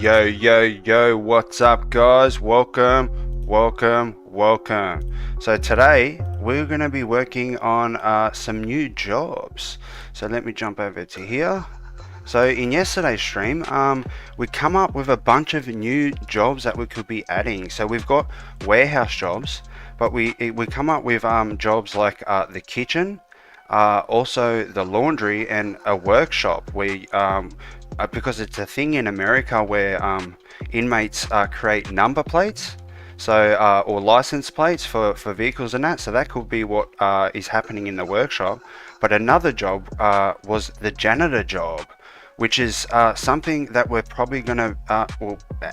Yo, what's up, guys? Welcome. So today we're going to be working on some new jobs. So let me jump over to here. So in yesterday's stream, we come up with a bunch of new jobs that we could be adding. So we've got warehouse jobs, but we come up with jobs like the kitchen, also the laundry, and a workshop where because it's a thing in America where inmates create number plates, so or license plates for vehicles and that. So that could be what is happening in the workshop. But another job was the janitor job, which is something that we're probably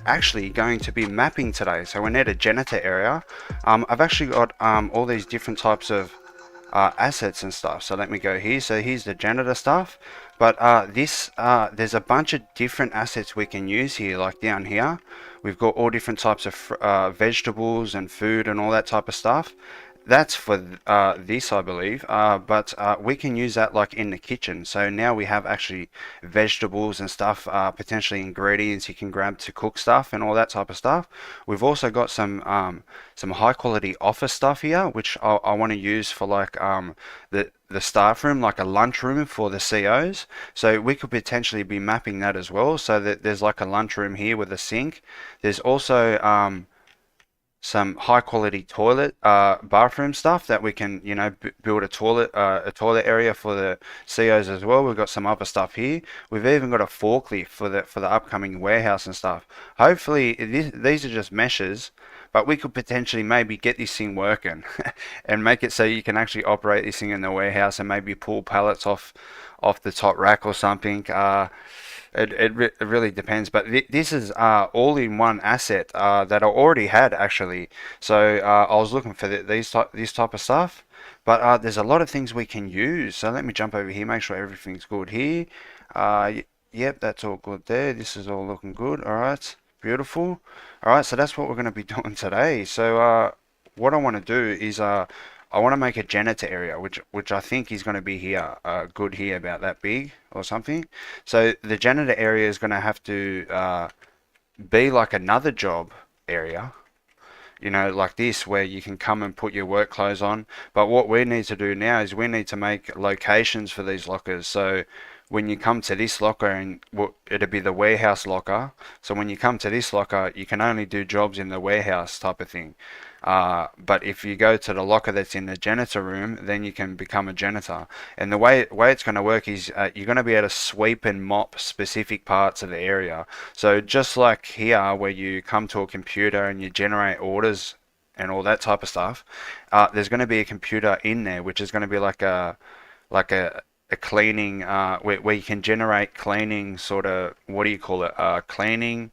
actually going to be mapping today. So we're near the janitor area. I've actually got all these different types of assets and stuff. So let me go here. So here's the janitor stuff, but there's a bunch of different assets we can use here. Like down here we've got all different types of vegetables and food and all that type of stuff. That's for this, I believe, but we can use that like in the kitchen. So now we have actually vegetables and stuff, potentially ingredients you can grab to cook stuff and all that type of stuff. We've also got some high quality office stuff here, which I want to use for like the staff room, like a lunch room for the COs. So we could potentially be mapping that as well. So that there's like a lunch room here with a sink. There's also some high quality toilet bathroom stuff that we can build a toilet area for the COs as well. We've got some other stuff here. We've even got a forklift for the upcoming warehouse and stuff. Hopefully these are just meshes, but we could potentially maybe get this thing working and make it so you can actually operate this thing in the warehouse and maybe pull pallets off the top rack or something. It really depends, but this is all in one asset that I already had actually. So I was looking for this type of stuff, but there's a lot of things we can use. So let me jump over here, make sure everything's good here. Yep, that's all good there. This is all looking good. All right, beautiful. All right, so that's what we're going to be doing today. So what I want to do is I want to make a janitor area, which I think is going to be here, good here, about that big or something. So the janitor area is going to have to be like another job area, like this, where you can come and put your work clothes on. But what we need to do now is we need to make locations for these lockers. So when you come to this locker, and it'll be the warehouse locker. So when you come to this locker, you can only do jobs in the warehouse type of thing. But if you go to the locker that's in the janitor room, then you can become a janitor. And the way it's going to work is you're going to be able to sweep and mop specific parts of the area. So just like here, where you come to a computer and you generate orders and all that type of stuff, there's going to be a computer in there which is going to be like a cleaning, where you can generate cleaning sort of, what do you call it, cleaning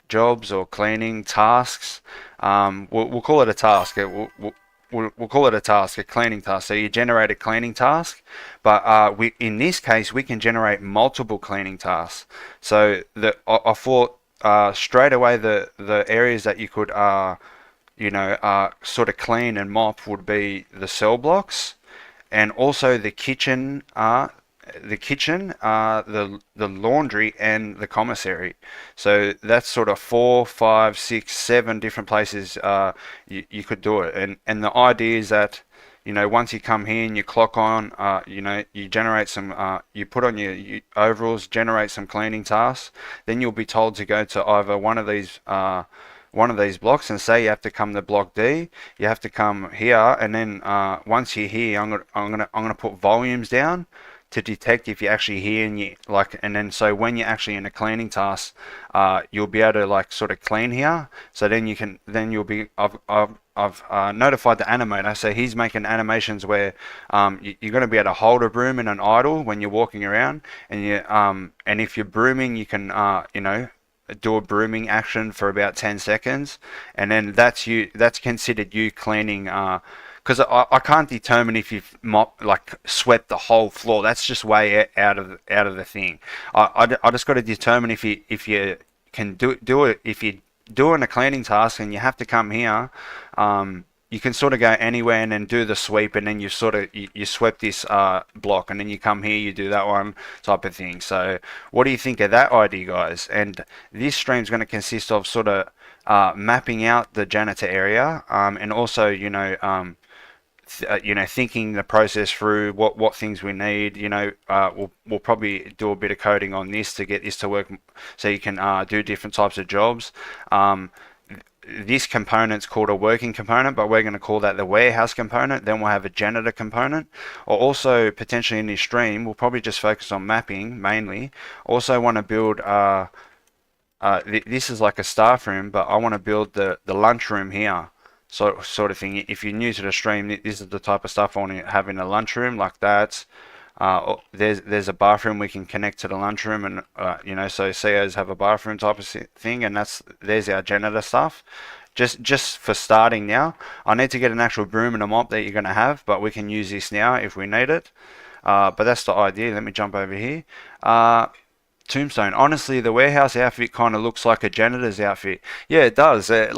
jobs or cleaning tasks. We'll call it a task. We'll call it a task, a cleaning task. So you generate a cleaning task, but in this case we can generate multiple cleaning tasks. So I thought straight away the areas that you could sort of clean and mop would be the cell blocks, and also the kitchen, the laundry, and the commissary. So that's sort of 4, 5, 6, 7 different places you could do it. And the idea is that once you come here and you clock on, you generate some, you put on your overalls, generate some cleaning tasks, then you'll be told to go to either one of these blocks, and say you have to come to block D, you have to come here, and then once you're here, I'm gonna put volumes down to detect if you're actually here, and then so when you're actually in a cleaning task, you'll be able to like sort of clean here. So then you'll be, I've notified the animator, so he's making animations where you're going to be able to hold a broom in an idle when you're walking around, and if you're brooming, you can do a brooming action for about 10 seconds, and then that's considered you cleaning. Because I can't determine if you've swept the whole floor. That's just way out of the thing. I just got to determine if you can do it. If you're doing a cleaning task and you have to come here, you can sort of go anywhere and then do the sweep, and then you sweep this block, and then you come here, you do that one type of thing. So what do you think of that idea, guys? And this stream is going to consist of sort of mapping out the janitor area, and also thinking the process through, what things we need. We'll probably do a bit of coding on this to get this to work, so you can do different types of jobs. This component's called a working component, but we're going to call that the warehouse component. Then we'll have a janitor component. Or also potentially in this stream, we'll probably just focus on mapping mainly. Also want to build this is like a staff room, but I want to build the lunch room here. Sort of thing. If you're new to the stream, this is the type of stuff I want to have in a lunchroom, like that. There's a bathroom we can connect to the lunchroom, and so COs have a bathroom type of thing, and there's our janitor stuff. Just for starting now, I need to get an actual broom and a mop that you're going to have, but we can use this now if we need it. But that's the idea. Let me jump over here. Tombstone. Honestly, the warehouse outfit kind of looks like a janitor's outfit. Yeah, it does. It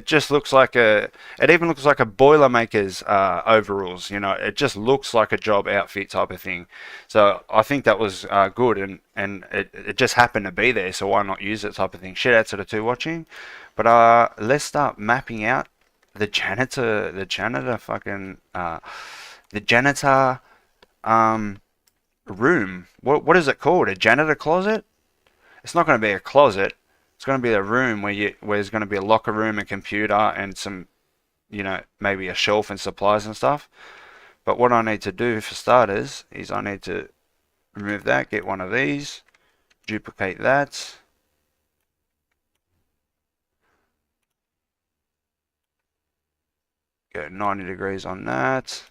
just looks like it even looks like a boilermaker's overalls. It just looks like a job outfit type of thing. So I think that was good, and it just happened to be there. So why not use it type of thing? Shout out to the two watching. But let's start mapping out the janitor fucking the janitor room. What is it called? A janitor closet? It's not going to be a closet. It's going to be a room where there's going to be a locker room, a computer, and some, maybe a shelf and supplies and stuff. But what I need to do for starters is I need to remove that, get one of these, duplicate that. Go 90 degrees on that.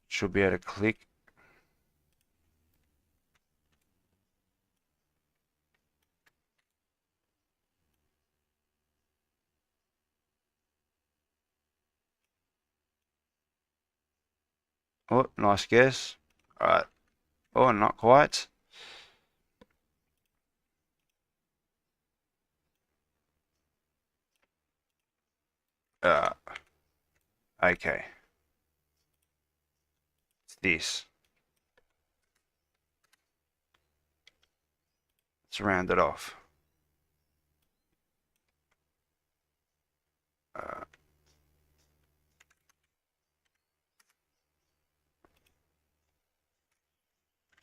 Should be able to click. Oh, nice guess. Alright. Oh, not quite. Okay. It's this. Let's round it off.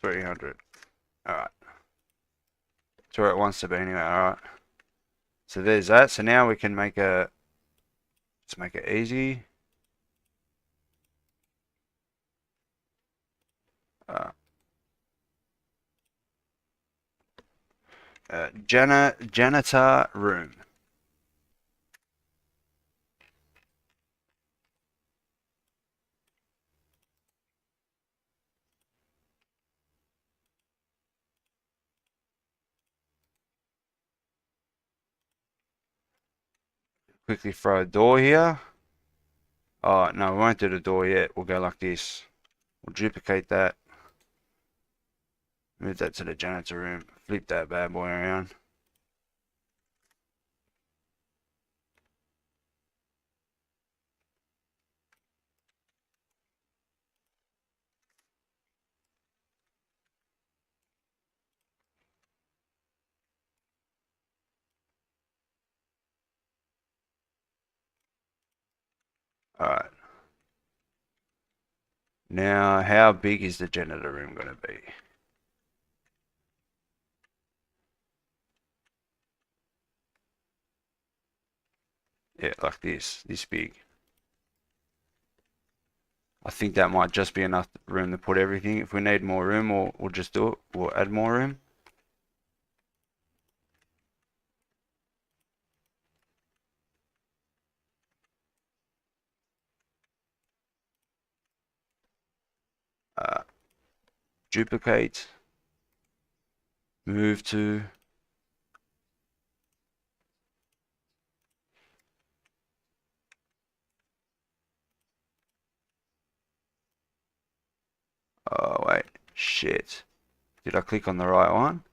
300. Alright. It's where it wants to be anyway, alright. So there's that. So now we can let's make it easy. Janitor room. Quickly throw a door here. Oh, no, we won't do the door yet. We'll go like this. We'll duplicate that. Move that to the janitor room. Flip that bad boy around. Alright. Now, how big is the janitor room going to be? Yeah, like this big. I think that might just be enough room to put everything. If we need more room, we'll just do it. We'll add more room. Duplicate. Move to. Oh, wait. Shit. Did I click on the right one?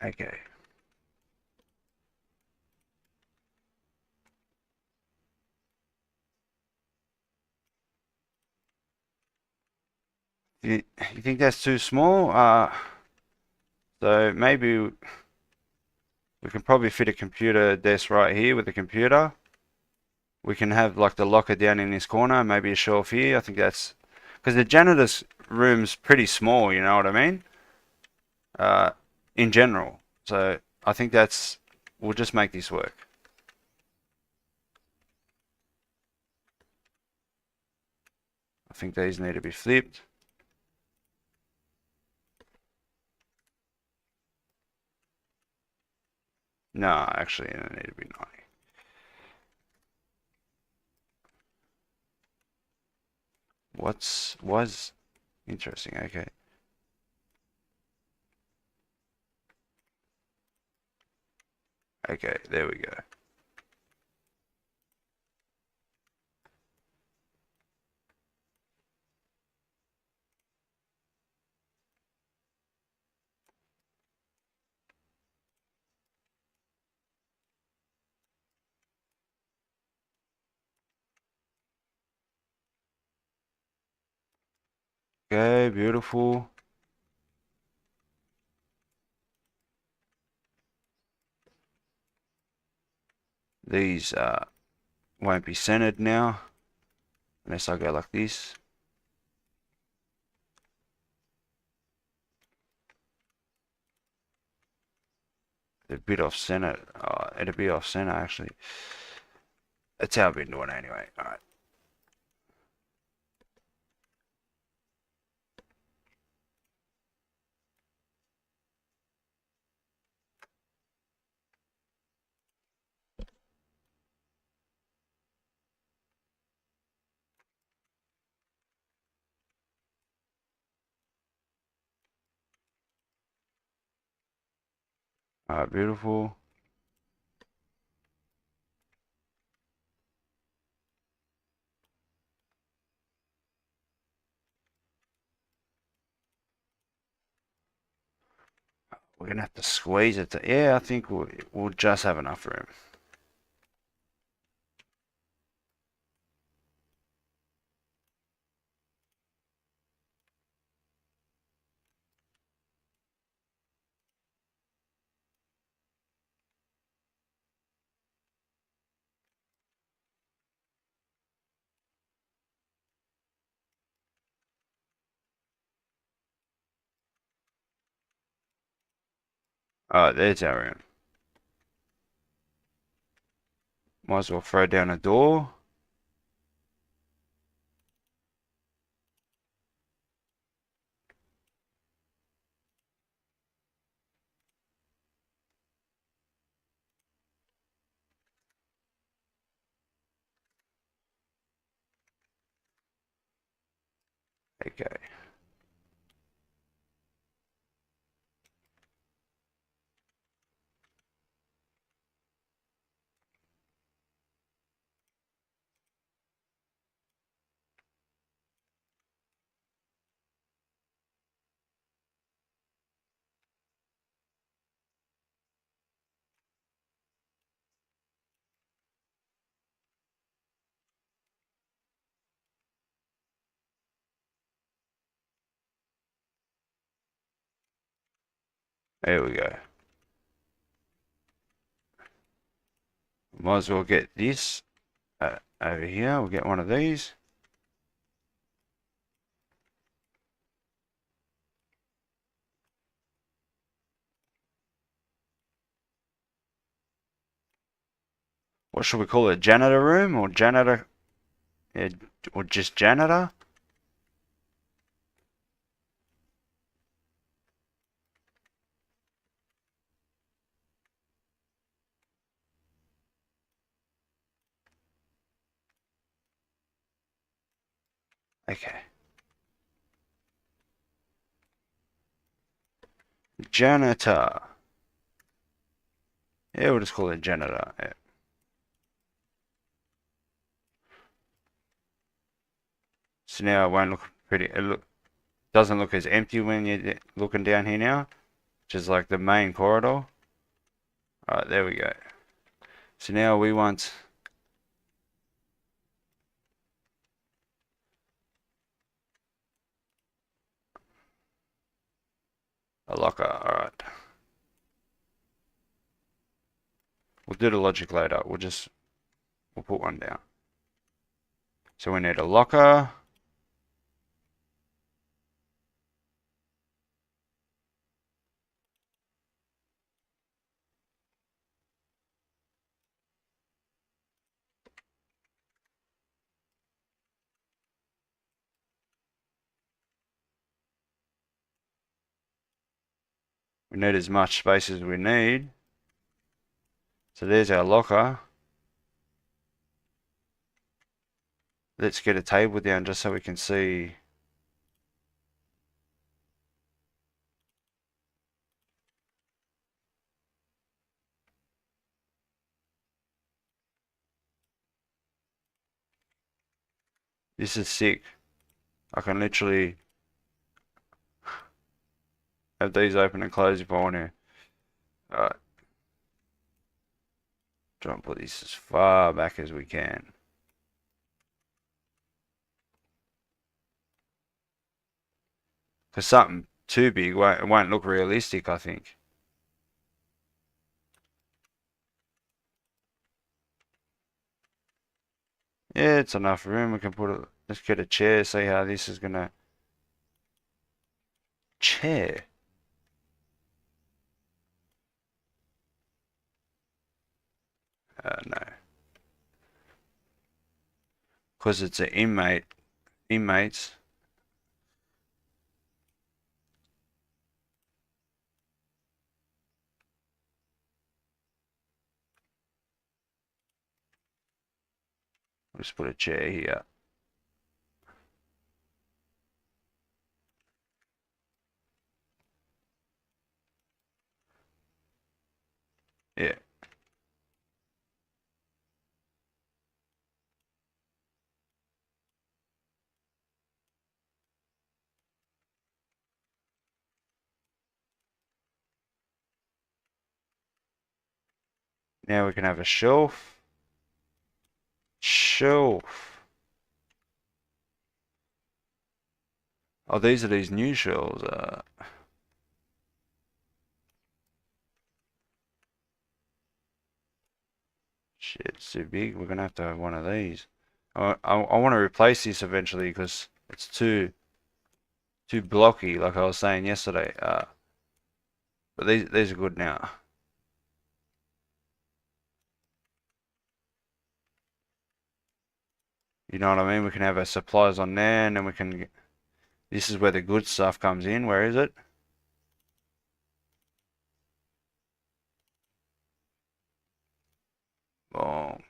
Okay. You think that's too small? So maybe we can probably fit a computer desk right here with a computer. We can have like the locker down in this corner, maybe a shelf here. I think that's because the janitor's room's pretty small, you know what I mean? Uh, in general. So I think we'll just make this work. I think these need to be flipped. No, actually, they need to be 90. Was interesting. Okay. Okay, there we go. Okay, beautiful. These won't be centered now unless I go like this. They're a bit off center. It'll be off center actually. That's how I've been doing it anyway. Alright. Alright, beautiful. We're gonna have to squeeze it. Yeah, I think we'll just have enough room. Alright, there's our room. Might as well throw down a door. Okay. There we go. Might as well get this over here. We'll get one of these. What should we call it? Janitor room or janitor? Yeah, or just janitor? Okay. Janitor. Yeah, we'll just call it janitor. Yeah. So now it won't look pretty. Doesn't look as empty when you're looking down here now. which is like the main corridor. Alright, there we go. So now we want a locker. Alright. We'll do the logic later. We'll put one down. So we need a locker. We need as much space as we need. So there's our locker. Let's get a table down just so we can see. This is sick. I can literally have these open and close if I want to. Alright. Try and put this as far back as we can. Because something too big won't look realistic, I think. Yeah, it's enough room. We can put it. Let's get a chair. See how this is gonna. Chair. No. Because it's an inmates. I'll just put a chair here. Yeah. Now we can have a shelf. Shelf. Oh, these are these new shelves. Shit, it's too big. We're gonna have to have one of these. I want to replace this eventually because it's too blocky, like I was saying yesterday. But these are good now. You know what I mean? We can have our supplies on there, and then we can. This is where the good stuff comes in. Where is it? Boom.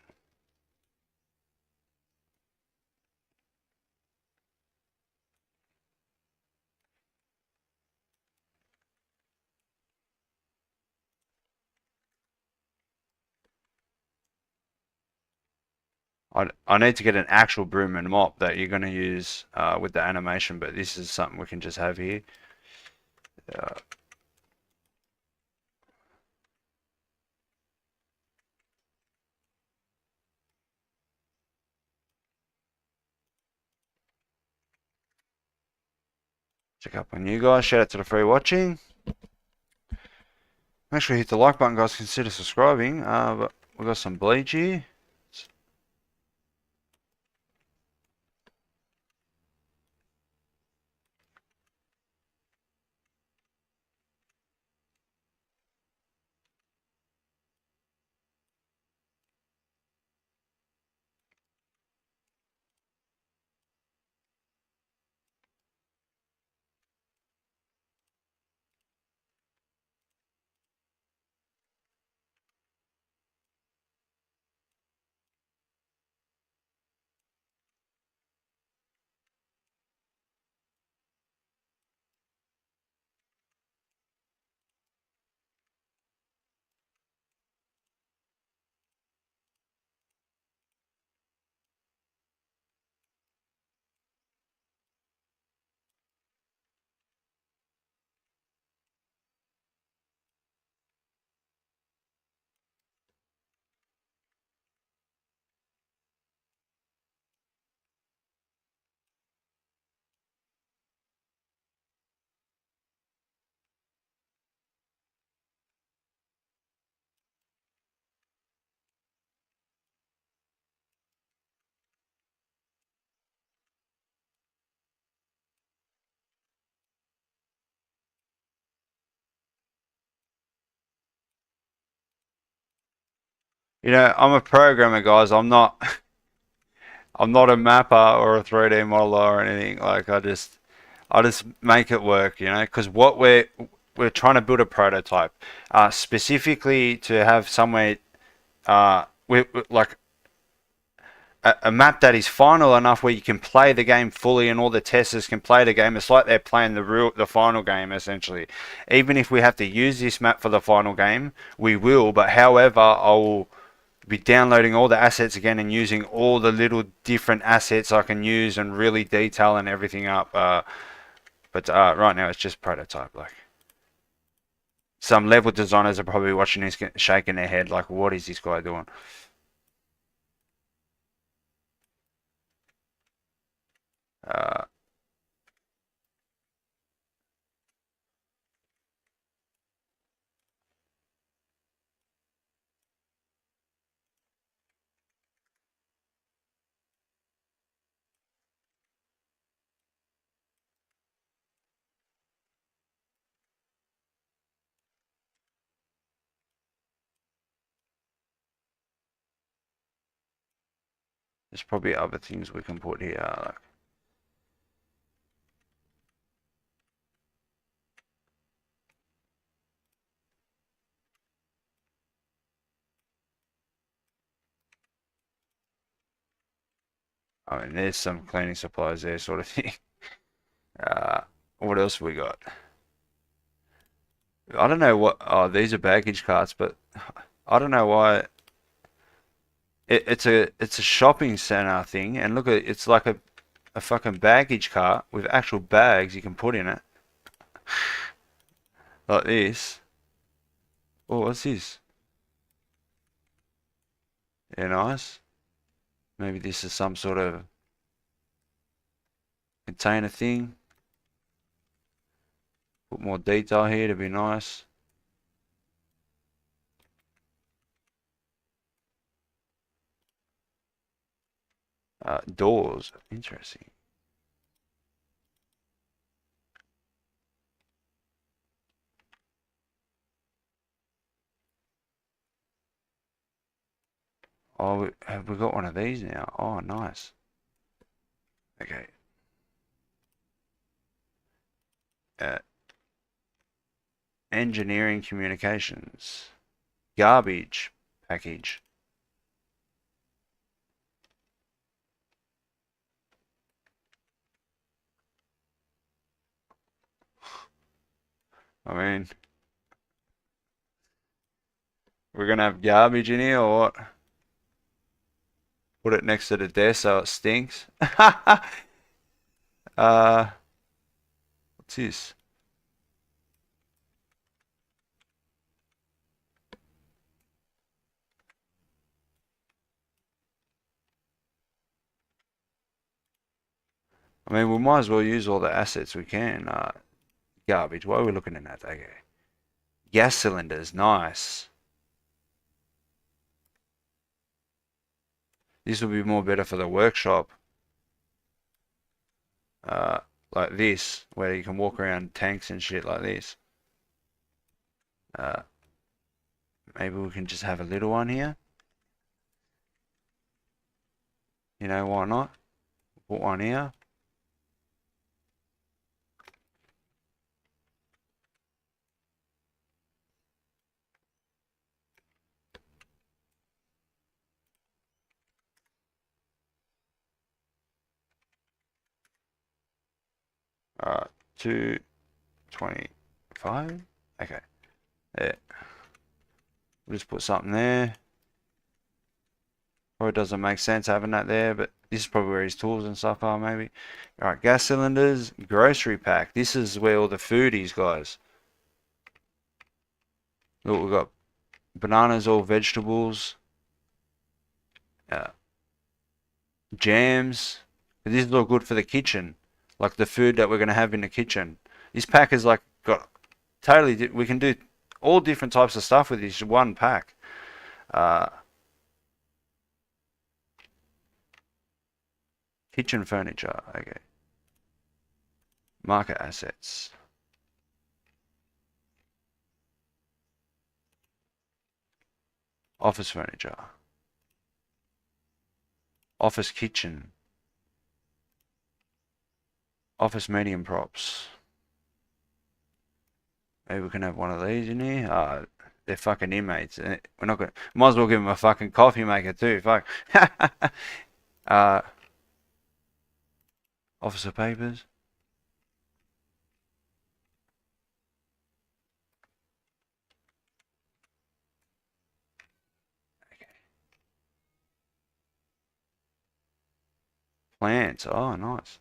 I need to get an actual broom and mop that you're going to use with the animation, but this is something we can just have here. Uh, check up on you guys. Shout out to the free watching. Make sure you hit the like button, guys. Consider subscribing. But we've got some bleach here. You know, I'm a programmer, guys. I'm not I'm not a mapper or a 3D modeler or anything. Like I just make it work, you know, because what we're trying to build a prototype, specifically to have somewhere, like a map that is final enough where you can play the game fully and all the testers can play the game. It's like they're playing the final game essentially. Even if we have to use this map for the final game, we will. But however, I'll be downloading all the assets again and using all the little different assets I can use and really detail and everything up. But right now it's just prototype. Like some level designers are probably watching this, shaking their head like, "What is this guy doing?" Uh, there's probably other things we can put here. Like, I mean, there's some cleaning supplies there, sort of thing. Uh, what else we got? I don't know what. Oh, these are baggage carts, but I don't know why. It's a shopping center thing, and look at it's like a fucking baggage cart with actual bags you can put in it, like this. Oh, what's this? Yeah, nice. Maybe this is some sort of container thing. Put more detail here to be nice. Doors. Interesting. Oh, have we got one of these now? Oh, nice. Okay. Uh, engineering communications. Garbage package. I mean, we're gonna have garbage in here or what? Put it next to the desk so it stinks. uh, what's this? I mean, we might as well use all the assets we can. Garbage. What are we looking at? Okay. Gas cylinders. Nice. This will be more better for the workshop. Uh, like this, where you can walk around tanks and shit like this. Uh, maybe we can just have a little one here. You know, why not? Put one here. Uh, 225. Okay. There. We'll just put something there. Probably doesn't make sense having that there, but this is probably where his tools and stuff are, maybe. Alright, gas cylinders, grocery pack. This is where all the food is, guys. Look, we've got bananas, all vegetables. Jams. This is all good for the kitchen. Like the food that we're going to have in the kitchen. This pack is like got totally, we can do all different types of stuff with this one pack. Kitchen furniture, okay. Market assets. Office furniture. Office kitchen. Office medium props. Maybe we can have one of these in here. They're fucking inmates. We're not gonna. Might as well give them a fucking coffee maker too. Fuck. Officer papers. Plants. Oh, nice.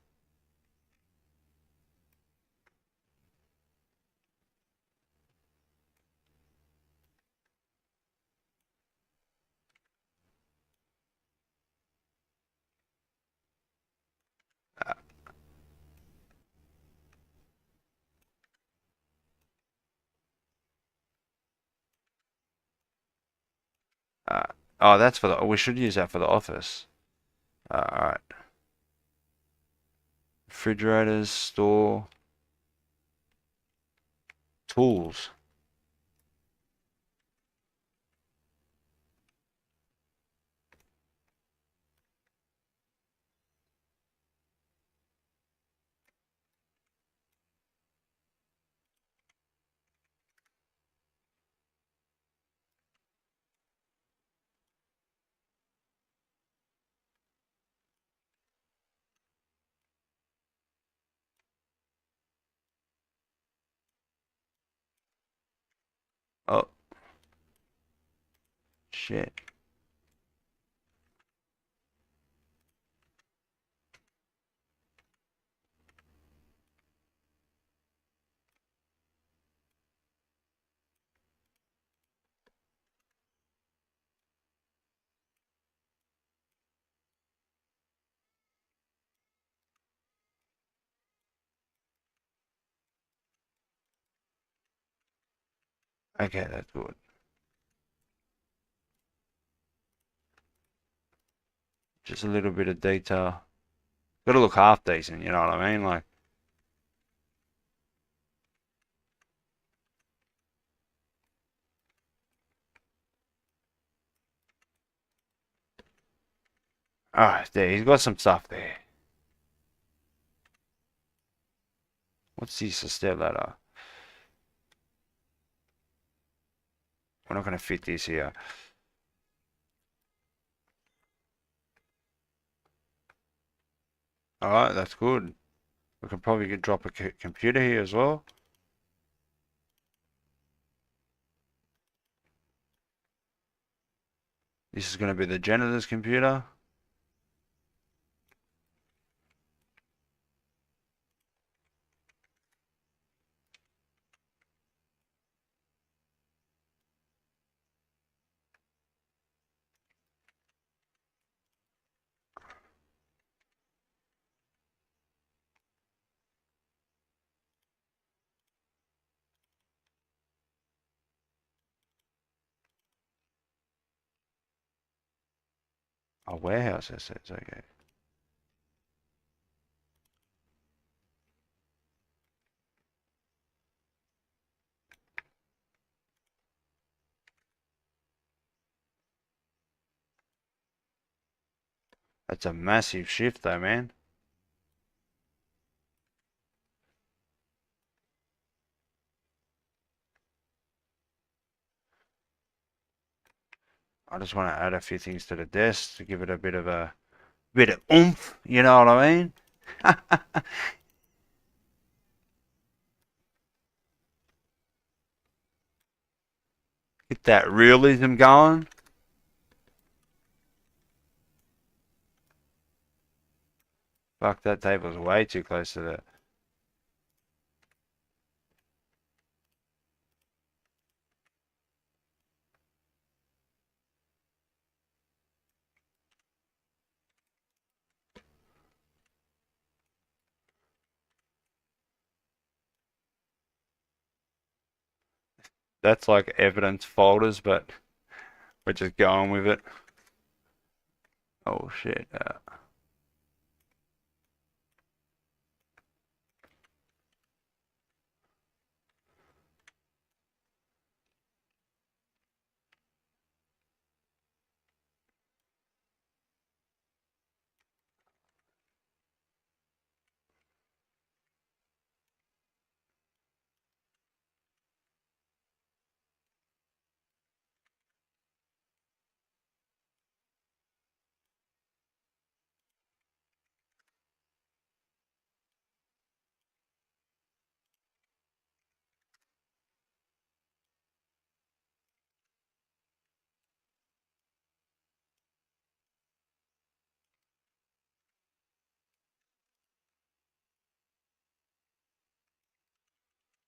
Uh, oh, that's for the. We should use that for the office. Alright. Refrigerators, store, tools. Oh, shit. Okay, that's good. Just a little bit of detail. Gotta look half decent, you know what I mean? Like, alright, there, he's got some stuff there. What's this, a step ladder? We're not gonna fit this here. Alright, that's good. We can probably drop a computer here as well. This is gonna be the janitor's computer. A warehouse assets, okay. That's a massive shift though, man. I just want to add a few things to the desk to give it a bit of oomph, you know what I mean? Get that realism going. Fuck, that table's way too close to the... That's like evidence folders, but we're just going with it. Oh shit.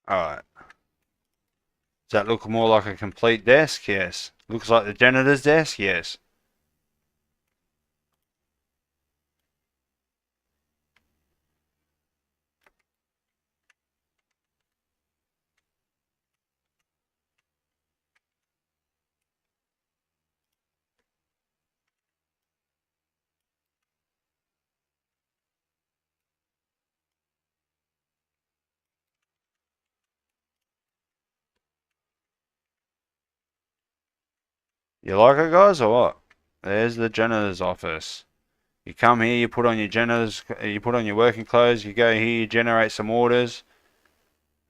Alright. Does that look more like a complete desk? Yes. Looks like the janitor's desk? Yes. You like it, guys, or what? There's the janitor's office. You come here, you put on your janitor's, you put on your working clothes, you go here, you generate some orders,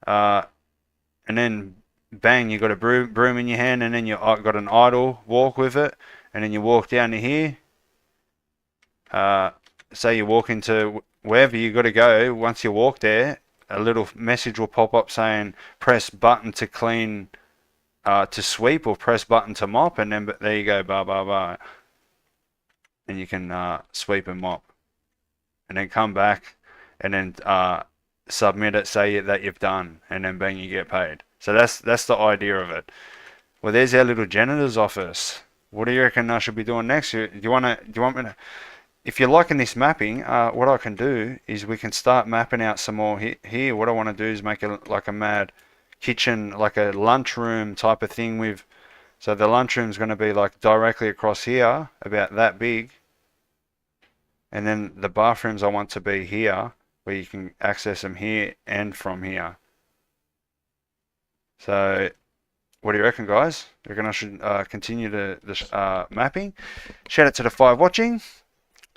uh, and then bang, you got a broom in your hand, and then you got an idle walk with it, and then you walk down to here. Say you walk into wherever you got to go. Once you walk there, a little message will pop up saying press button to clean, to sweep, or press button to mop, and then there you go, blah blah blah, and you can sweep and mop, and then come back, and then submit it, say that you've done, and then bang, you get paid. So that's the idea of it. Well, there's our little janitor's office. What do you reckon I should be doing next? Do you want me to? If you're liking this mapping, what I can do is we can start mapping out some more here. What I want to do is make it like a mad kitchen, like a lunchroom type of thing with. So the lunchroom's going to be like directly across here, about that big. And then the bathrooms I want to be here, where you can access them here and from here. So what do you reckon, guys? You reckon I should continue the mapping? Shout out to the 5 watching.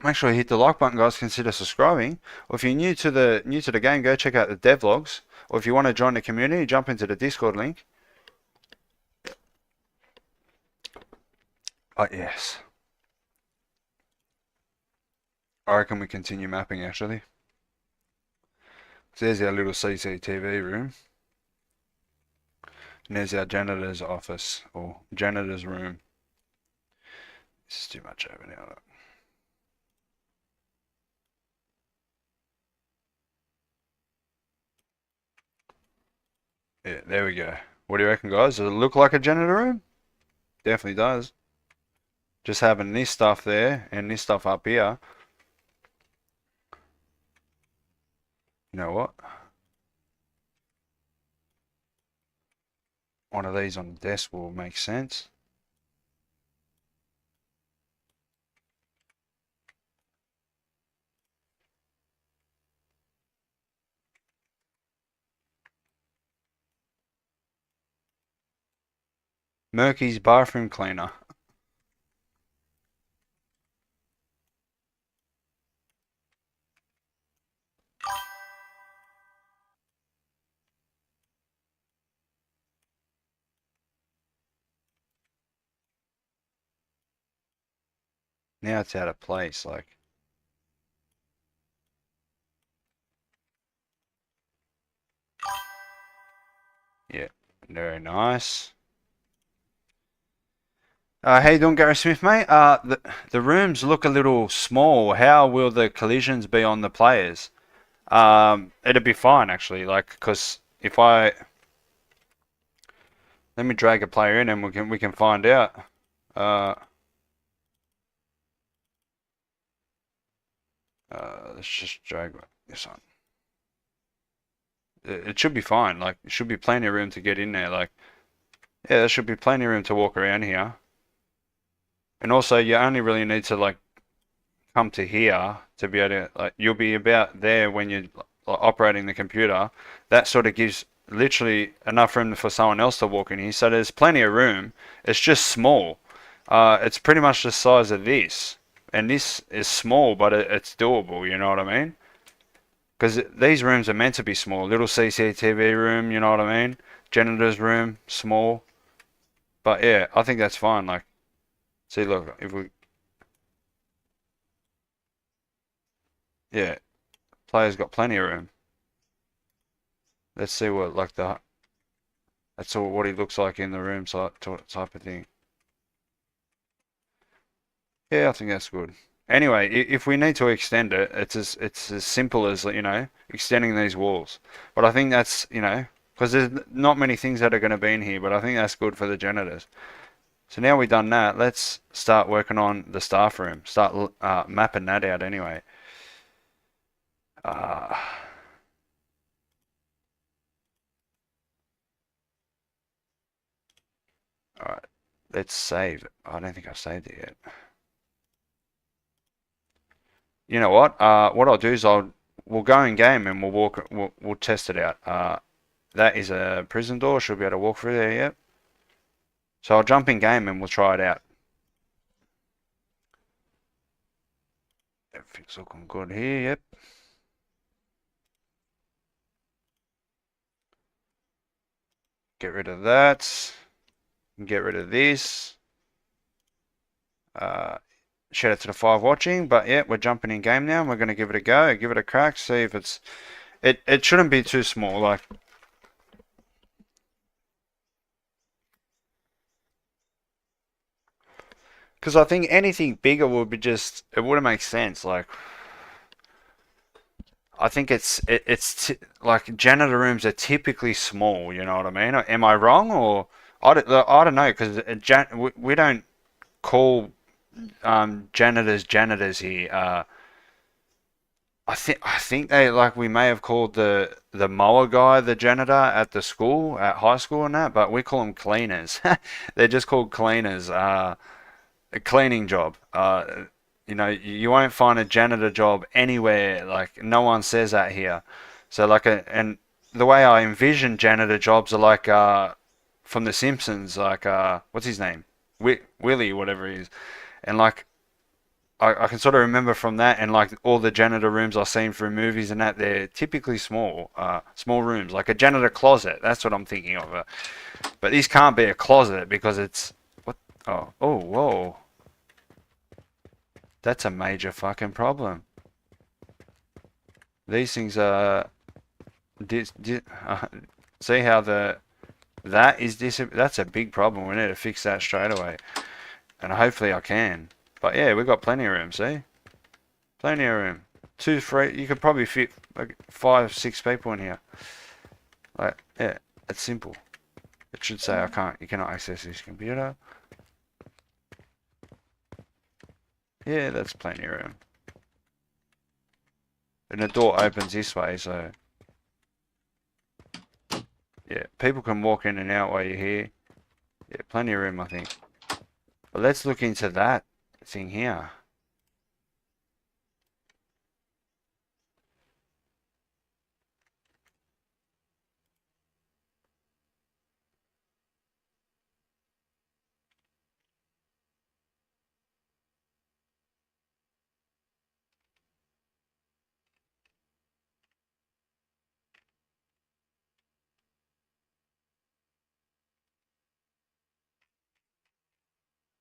Make sure you hit the like button, guys. Consider subscribing. Or if you're new to the game, go check out the devlogs. Or if you want to join the community, jump into the Discord link. Oh yes. I reckon we continue mapping actually. So there's our little CCTV room. And there's our janitor's office, or janitor's room. This is too much over now. Yeah, there we go. What do you reckon, guys? Does it look like a janitor room? Definitely does. Just having this stuff there and this stuff up here. You know what? One of these on the desk will make sense. Murky's bathroom cleaner. Now it's out of place, like. Yeah, very nice. How you doing, Gary Smith, mate? The rooms look a little small. How will the collisions be on the players? It'll be fine actually, like, because if I let me drag a player in and we can find out. Let's just drag this on. It should be fine. Like, it should be plenty of room to get in there. Like, yeah, there should be plenty of room to walk around here. And also, you only really need to like come to here to be able to, like, you'll be about there when you're like, operating the computer. That sort of gives literally enough room for someone else to walk in here. So there's plenty of room. It's just small. It's pretty much the size of this. And this is small, but it's doable, you know what I mean? Because these rooms are meant to be small. Little CCTV room, you know what I mean? Janitor's room, small. But yeah, I think that's fine. Like, see, look, if we, yeah, players got plenty of room. Let's see what, like, that's all what he looks like in the room type of thing. Yeah, I think that's good. Anyway, if we need to extend it, it's as simple as, you know, extending these walls. But I think that's, you know, because there's not many things that are going to be in here, but I think that's good for the janitors. So now we've done that, let's start working on the staff room. Start mapping that out anyway. Uh, Alright, let's save. I don't think I've saved it yet. You know what I'll do is we'll go in game and we'll test it out. That is a prison door. Should be able to walk through there, yep. So I'll jump in game and we'll try it out. Everything's looking good here, yep. Get rid of that. Get rid of this. Shout out to the 5 watching, but yeah, we're jumping in game now and we're going to give it a go, give it a crack, see if it's... It shouldn't be too small, like... Because I think anything bigger would be just... It wouldn't make sense, like... I think like janitor rooms are typically small, you know what I mean? Am I wrong, or... I don't know, because we don't call janitors here. I think they, like, we may have called the mower guy the janitor at the school, at high school and that, but we call them cleaners. They're just called cleaners. A cleaning job. You know, you won't find a janitor job anywhere. Like, no one says that here. So like and the way I envision janitor jobs are like from The Simpsons, like what's his name? Willie, whatever he is. And like I can sort of remember from that, and like all the janitor rooms I've seen through movies and that, they're typically small rooms, like a janitor closet. That's what I'm thinking of. But these can't be a closet because it's what? Oh, whoa! That's a major fucking problem. These things are. See how that's a big problem. We need to fix that straight away, and hopefully I can. But yeah, we've got plenty of room. See, plenty of room. 2, 3. You could probably fit like 5, 6 people in here. Like, yeah, it's simple. It should say you cannot access this computer. Yeah, that's plenty of room. And the door opens this way, so yeah, people can walk in and out while you're here. Yeah, plenty of room, I think. But let's look into that thing here.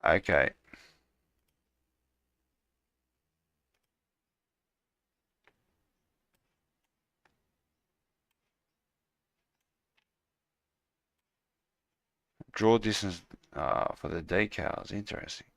Okay. Draw distance for the decals. Interesting.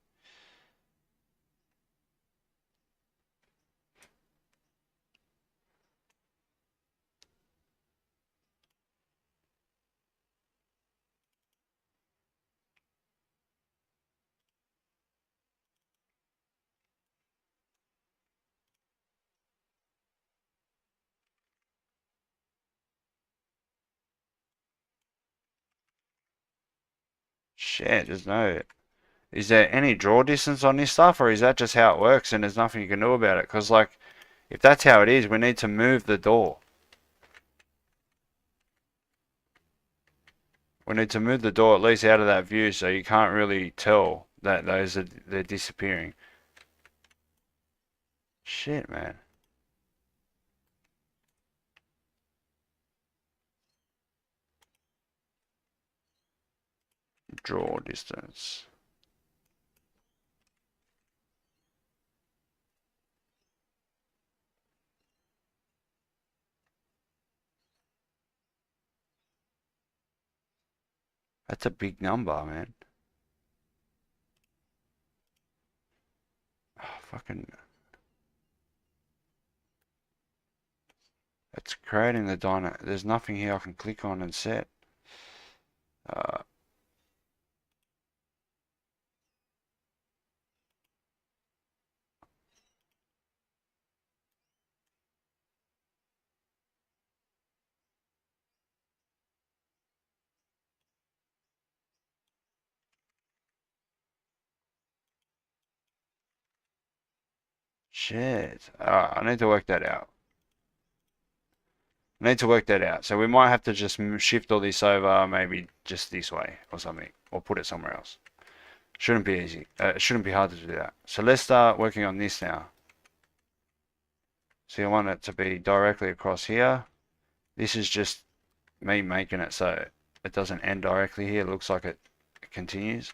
Shit, there's no... Is there any draw distance on this stuff, or is that just how it works and there's nothing you can do about it? Because, like, if that's how it is, we need to move the door. We need to move the door at least out of that view so you can't really tell that they're disappearing. Shit, man. Draw distance. That's a big number, man. Oh, fucking... It's creating the dyno. There's nothing here I can click on and set. Uh, Shit. I need to work that out. I need to work that out. So we might have to just shift all this over, maybe just this way or something, or put it somewhere else. Shouldn't be easy. It shouldn't be hard to do that. So let's start working on this now. So I want it to be directly across here. This is just me making it so it doesn't end directly here. It looks like it continues.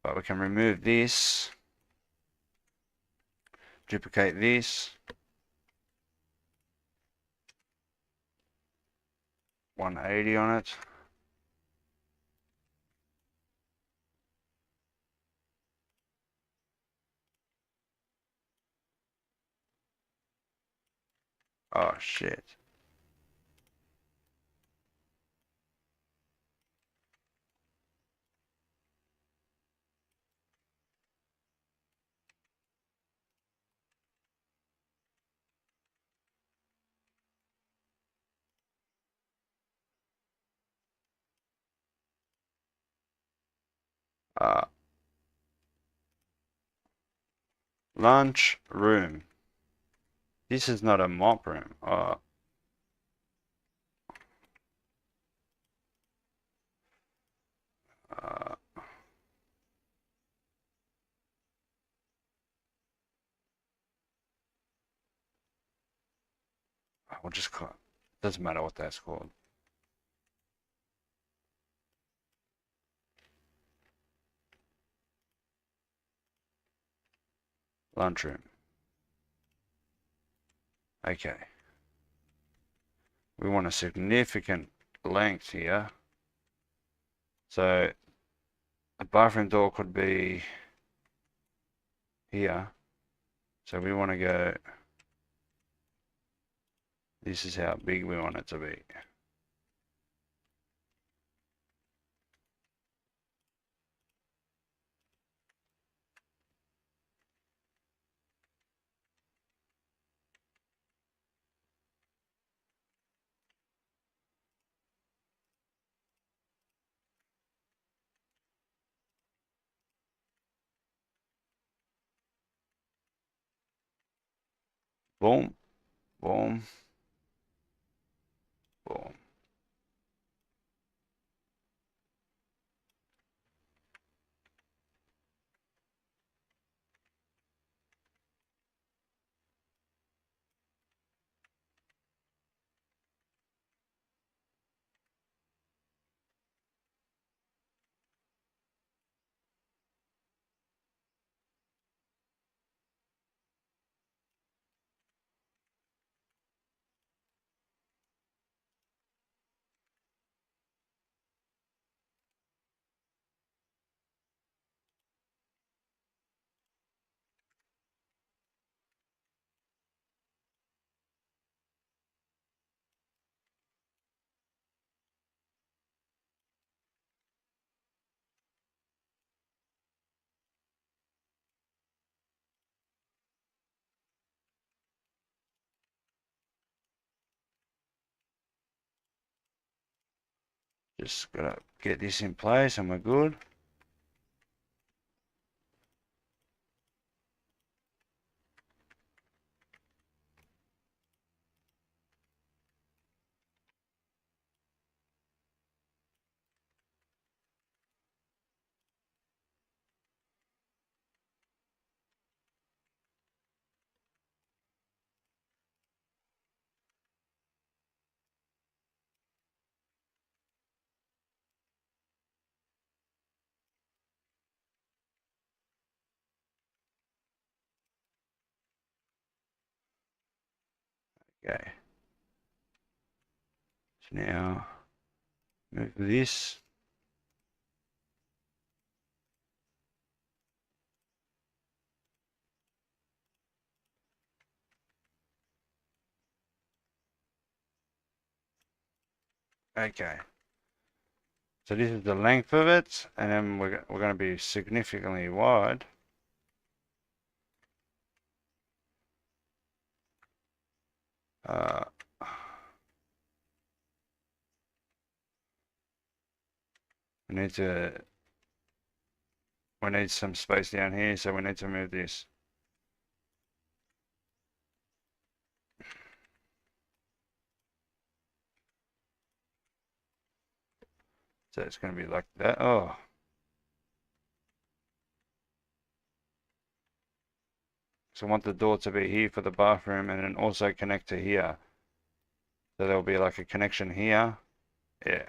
But we can remove this, duplicate this, 180 on it. Oh shit. Uh, Lunch room. This is not a mop room. Uh, we'll just call it. Doesn't matter what that's called. Lunchroom. Okay. We want a significant length here. So a bathroom door could be here. So we want to go, this is how big we want it to be. Boom, boom, boom. Just gotta get this in place and we're good. Okay. So now move this. Okay. So this is the length of it, and then we're going to be significantly wide. We need some space down here, so we need to move this. So it's going to be like that. Oh. So I want the door to be here for the bathroom and then also connect to here. So there'll be like a connection here. Yeah.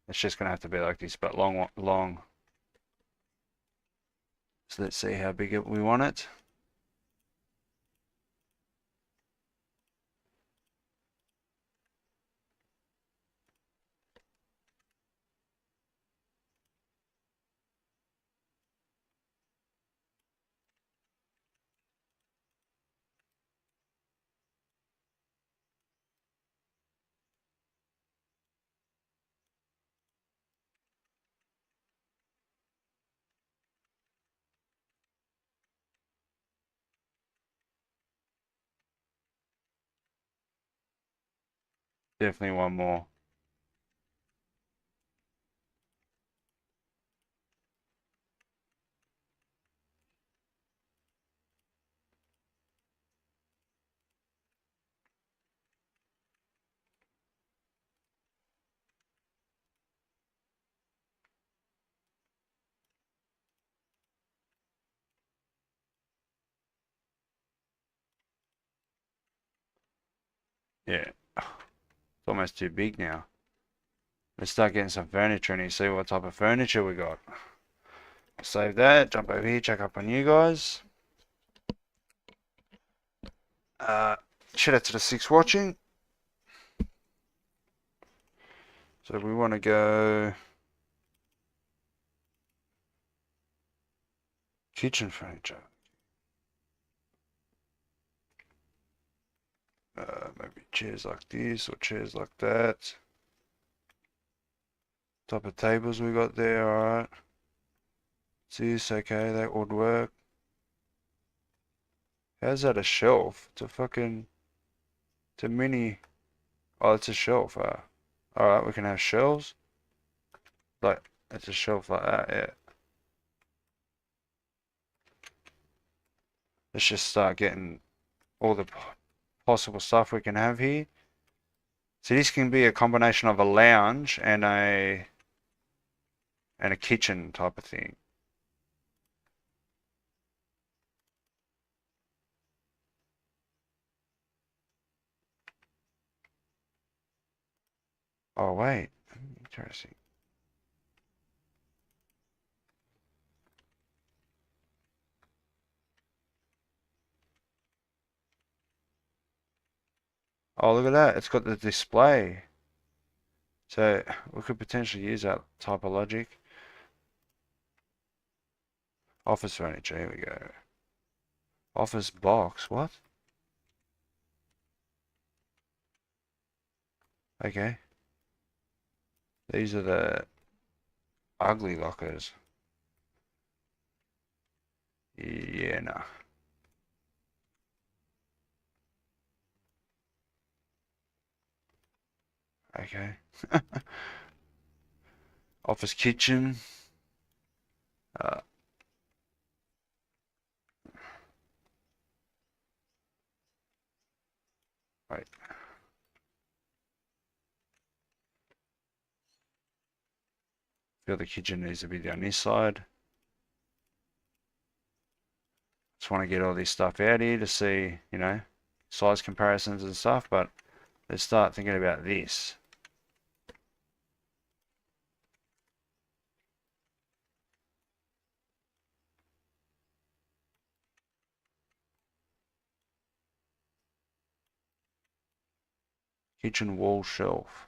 It's just going to have to be like this, but long. So let's see how big we want it. Definitely one more. Yeah. It's almost too big now. Let's start getting some furniture and see what type of furniture we got. Save that, jump over here, check up on you guys. Shout out to the 6 watching. So we want to go kitchen furniture. Maybe chairs like this or chairs like that. Type of tables we got there, alright. This, okay, that would work. How's that a shelf? It's a fucking, it's a mini, oh, it's a shelf, alright, we can have shelves. Like, it's a shelf like that, yeah. Let's just start getting all the possible stuff we can have here. So this can be a combination of a lounge and a kitchen type of thing. Oh wait, interesting. Oh, look at that, it's got the display. So we could potentially use that type of logic. Office furniture, here we go. Office box, what? Okay. These are the ugly lockers. Yeah, no. Okay. Office kitchen. Uh, right. Feel the kitchen needs to be down this side. Just want to get all this stuff out here to see, you know, size comparisons and stuff, but let's start thinking about this. Kitchen wall shelf.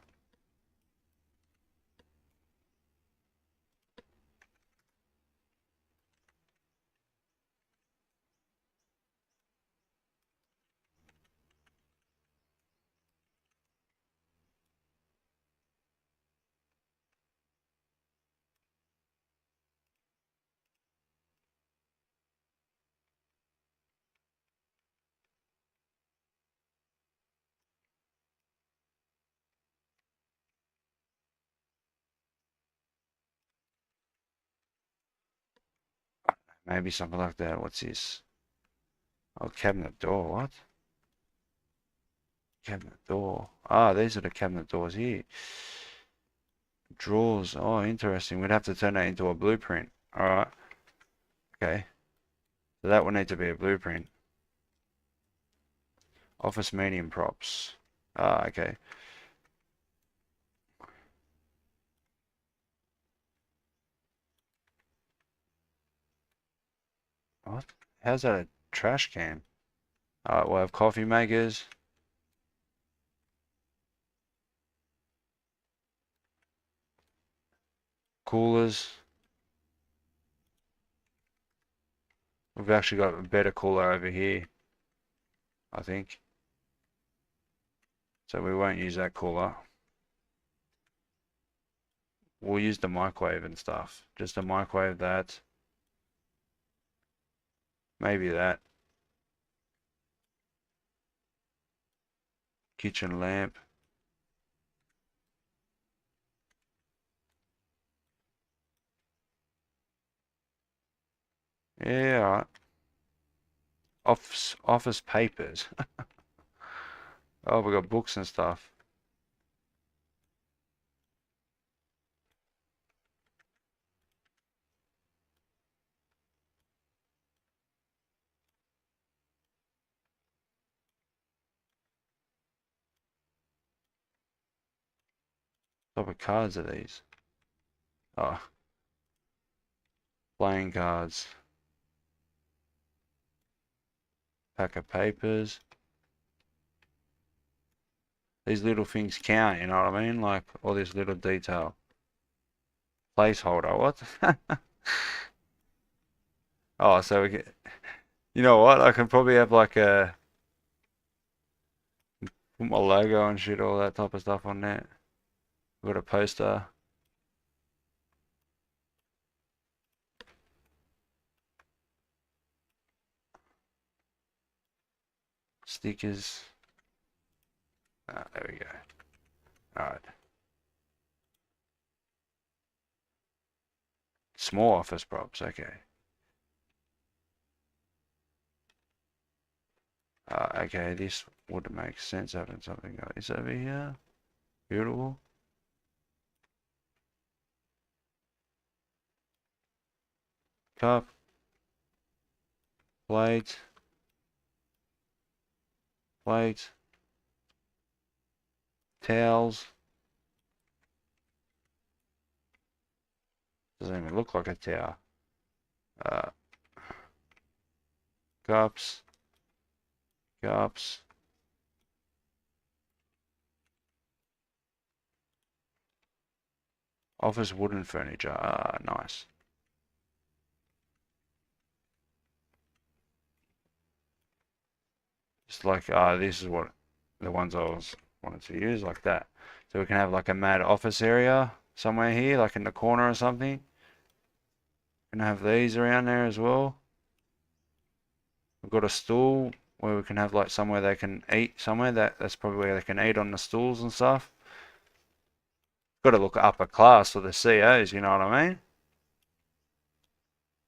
Maybe something like that. What's this? Oh, cabinet door. What? Cabinet door. Ah, these are the cabinet doors here. Drawers. Oh, interesting. We'd have to turn that into a blueprint. Alright. Okay. So that would need to be a blueprint. Office medium props. Ah, okay. What? How's that a trash can? Alright, we'll have coffee makers. Coolers. We've actually got a better cooler over here, I think. So we won't use that cooler. We'll use the microwave and stuff. Just a microwave that. Maybe that. Kitchen lamp. Yeah, alright. Office papers. Oh, we got books and stuff. What type of cards are these? Oh, playing cards. Pack of papers. These little things count, you know what I mean? Like all this little detail. Placeholder, what? Oh, so we can, you know what? I can probably have like a, put my logo and shit, all that type of stuff on there. We've got a poster. Stickers. Ah, there we go. Alright. Small office props, okay. Okay, this would make sense having something like this over here. Beautiful. Cup. Plate. Plate. Towels. Doesn't even look like a tower. Cups. Cups. Office wooden furniture. Ah, nice. Just like, this is what the ones I was wanted to use, like that. So we can have like a mad office area somewhere here, like in the corner or something. We can have these around there as well. We've got a stool where we can have like somewhere they can eat somewhere. That's probably where they can eat on the stools and stuff. Got to look upper class for the CEOs, you know what I mean?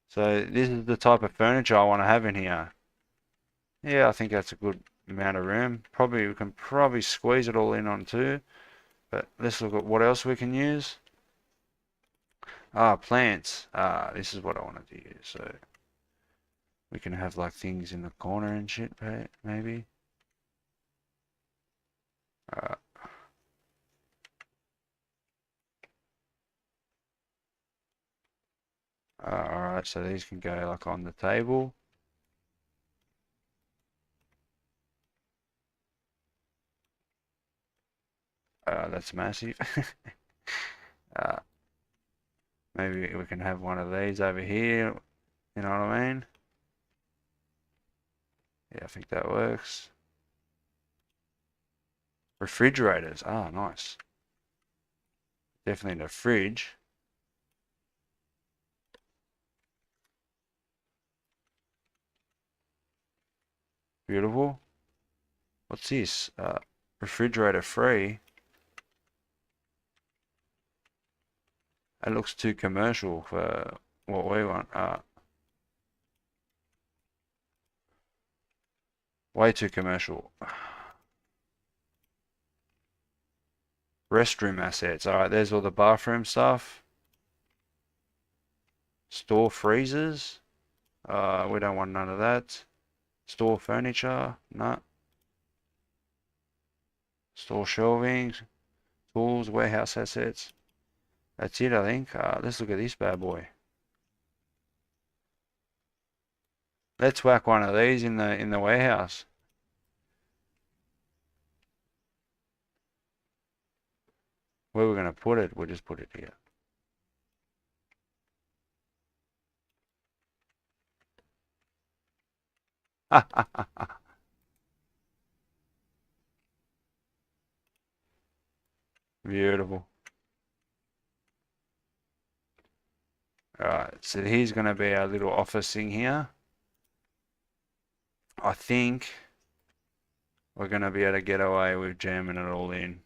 So this is the type of furniture I want to have in here. Yeah, I think that's a good amount of room. Probably we can probably squeeze it all in on two. But let's look at what else we can use. Plants. This is what I wanted to use. So we can have like things in the corner and shit, maybe. Alright, so these can go like on the table. That's massive. Maybe we can have one of these over here. You know what I mean? Yeah, I think that works. Refrigerators. Ah, nice. Definitely in the fridge. Beautiful. What's this? Refrigerator free. It looks too commercial for what we want. Way too commercial. Restroom assets. Alright, there's all the bathroom stuff. Store freezers. We don't want none of that. Store furniture. No. Store shelving. Tools, warehouse assets. That's it, I think. Let's look at this bad boy. Let's whack one of these in the warehouse. Where we're gonna put it, we'll just put it here. Beautiful. Alright, so here's gonna be our little office thing here. I think we're gonna be able to get away with jamming it all in.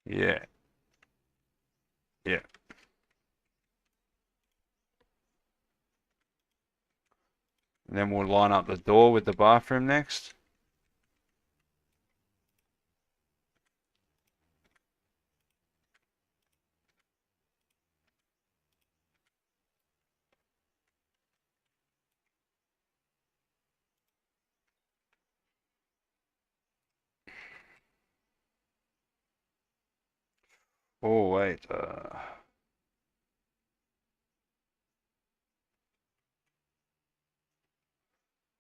Yeah. Yeah. And then we'll line up the door with the bathroom next. Oh, wait.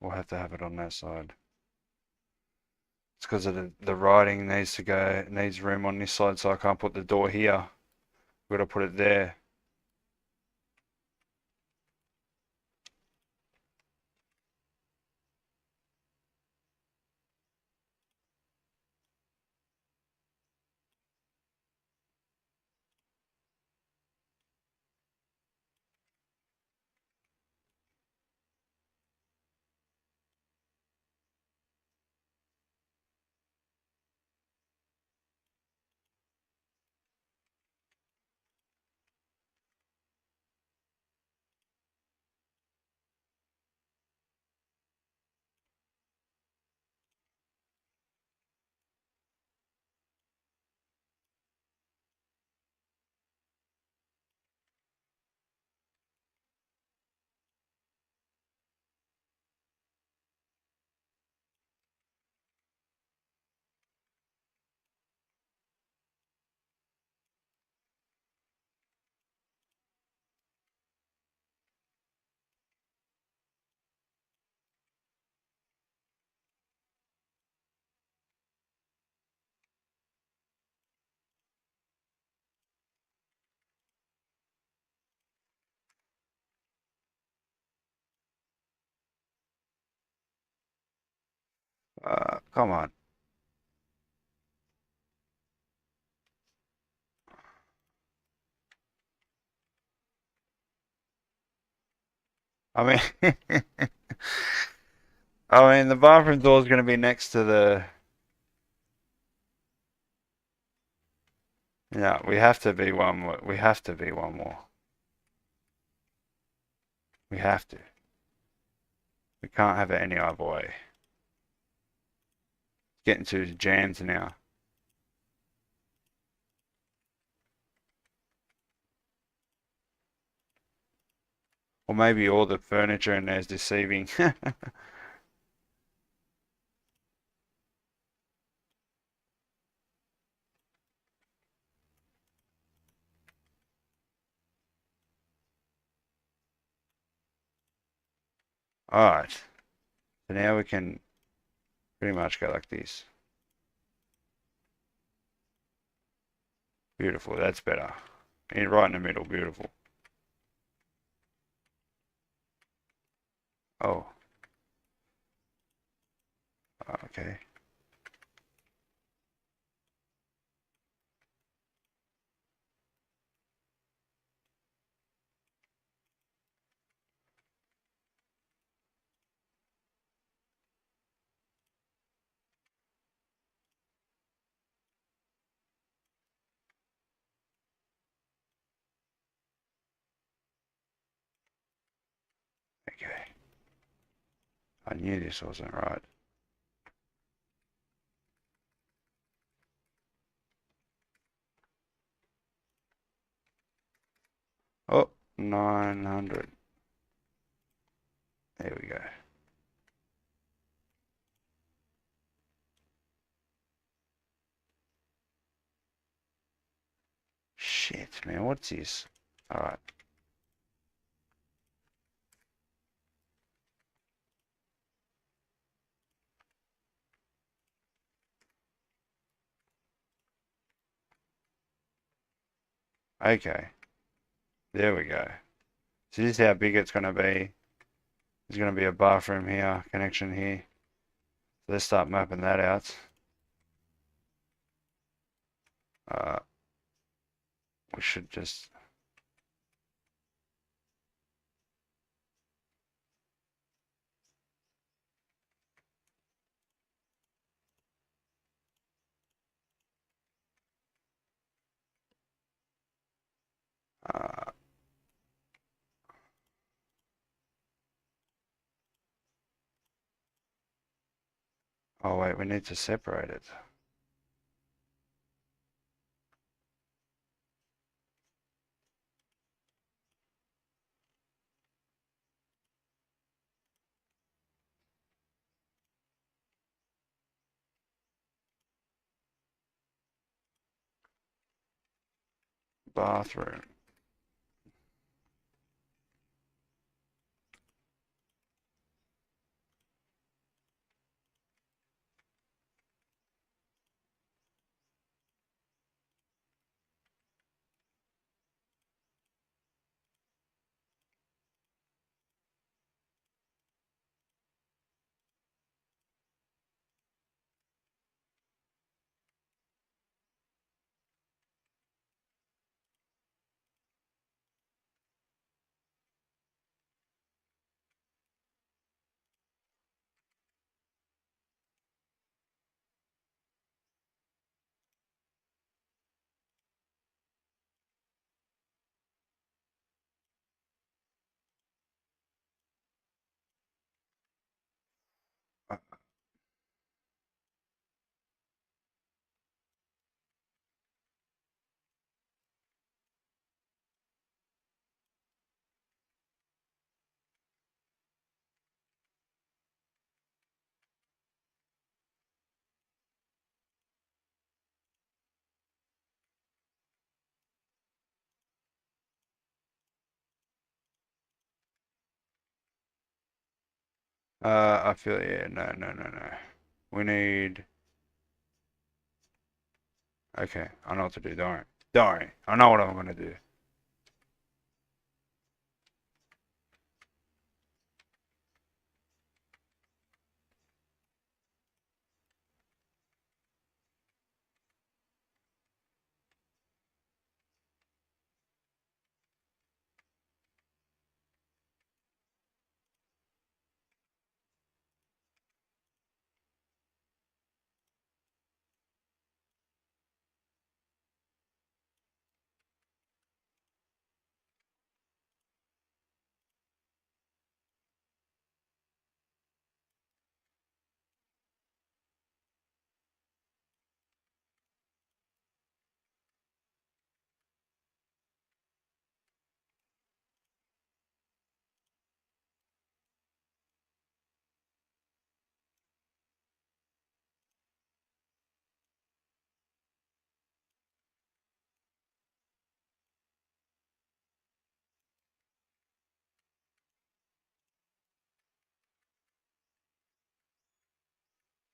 We'll have to have it on that side. It's because of the writing needs room on this side, so I can't put the door here. Got to put it there. Come on. I mean, the bathroom door is going to be next to the. Yeah, we have to be one more. We have to be one more. We have to. We can't have it any other way. It's getting too jammed now. Or maybe all the furniture in there is deceiving. Alright. So now we can pretty much go like this. Beautiful, that's better. Right in the middle, beautiful. Oh. okay. Okay. I knew this wasn't right. Oh, 900. There we go. Shit, man, what's this? Alright. Okay. There we go. So this is how big it's going to be. There's going to be a bathroom here, connection here. So let's start mapping that out. We should just... Uh, oh wait, we need to separate it. Bathroom. I feel, yeah, no. We need... Okay, I know what to do, don't worry. Don't worry, I know what I'm going to do.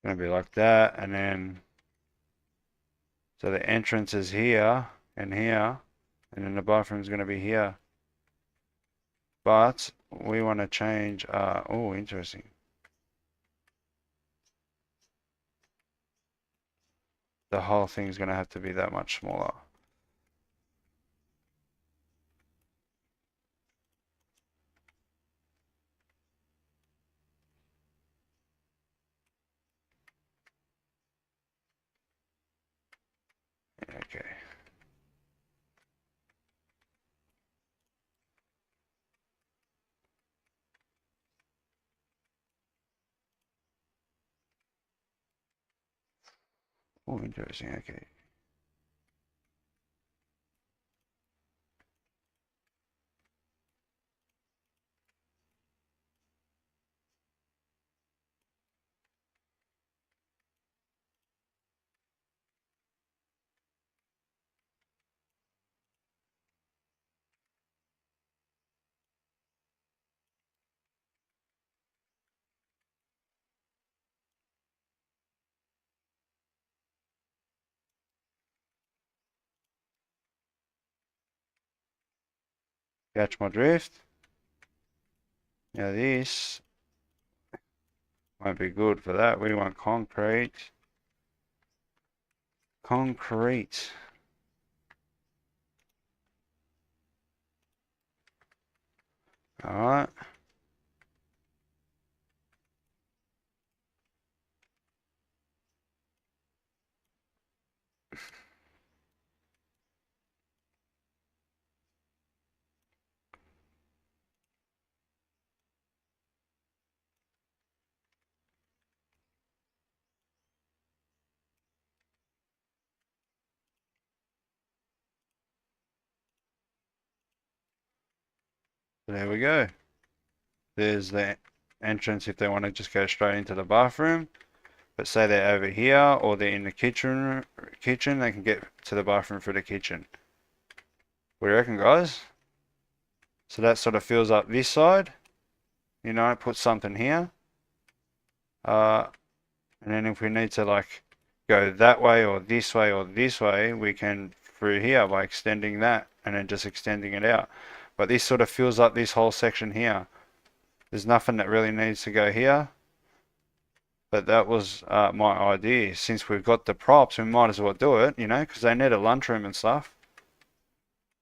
It's going to be like that, and then... So the entrance is here, and here, and then the bathroom is going to be here. But we want to change, oh, interesting. the whole thing's going to have to be that much smaller. Okay. Oh, interesting. Okay. Catch my drift? Now this won't be good for that. We want concrete. Concrete. Alright. There we go. There's the entrance if they want to just go straight into the bathroom. But say they're over here or they're in the kitchen, they can get to the bathroom through the kitchen. What do you reckon, guys? So that sort of fills up this side. You know, put something here. And then if we need to like go that way or this way or this way, we can through here by extending that and then just extending it out. But this sort of fills up this whole section here. There's nothing that really needs to go here. But that was my idea. Since we've got the props, we might as well do it, you know, because they need a lunchroom and stuff.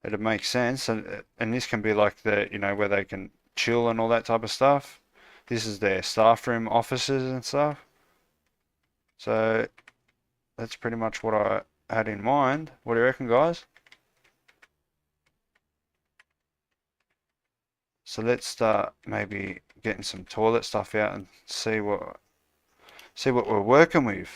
It'd make sense. And this can be like the, you know, where they can chill and all that type of stuff. This is their staff room, offices and stuff. So that's pretty much what I had in mind. What do you reckon, guys? So let's start maybe getting some toilet stuff out and see what we're working with.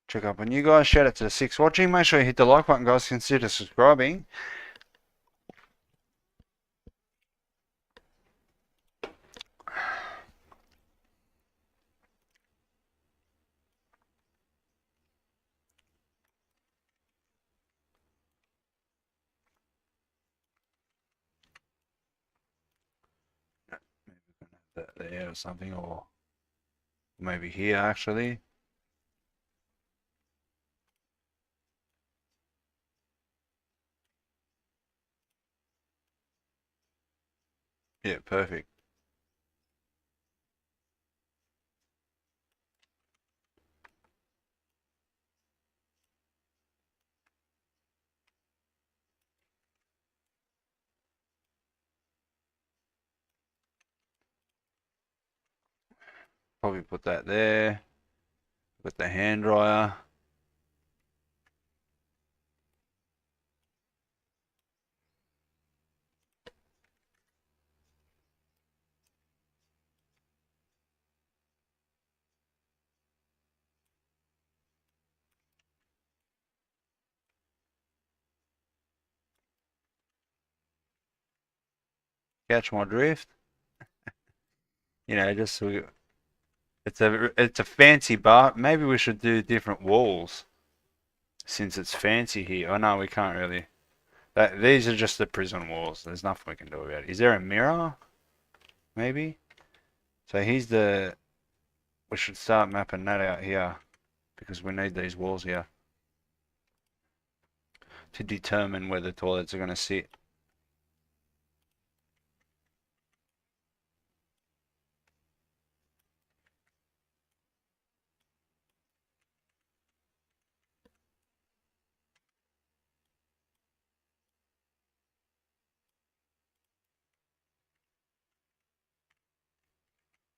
Check up on you guys. Shout out to the 6 watching. Make sure you hit the like button, guys. Consider subscribing. That there or something, or maybe here actually. Yeah, perfect. Probably put that there with the hand dryer. Catch my drift. You know, just it's a fancy bar. Maybe we should do different walls since it's fancy here. Oh no, we can't really. These are just the prison walls. There's nothing we can do about it. Is there a mirror? Maybe. So here's the we should start mapping that out here because we need these walls here to determine where the toilets are going to sit.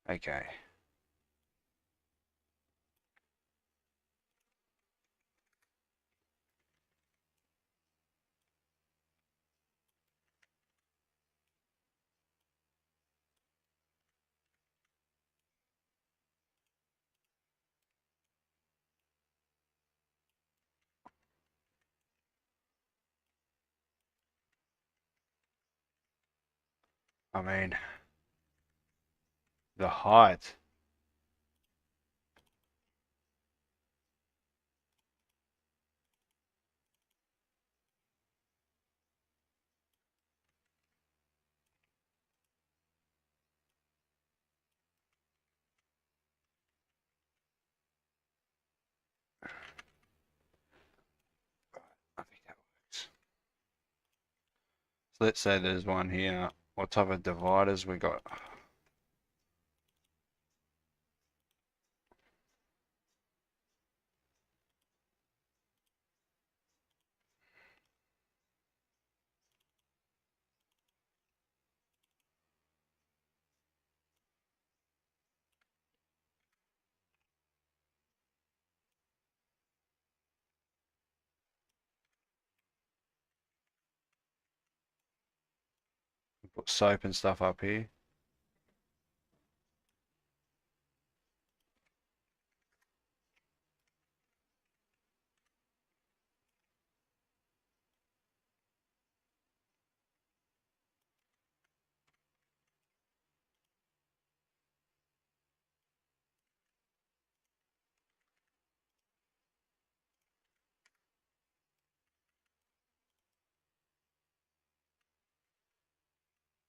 Okay. I mean, the height. I think that works. So let's say there's one here. What type of dividers we got? Put soap and stuff up here.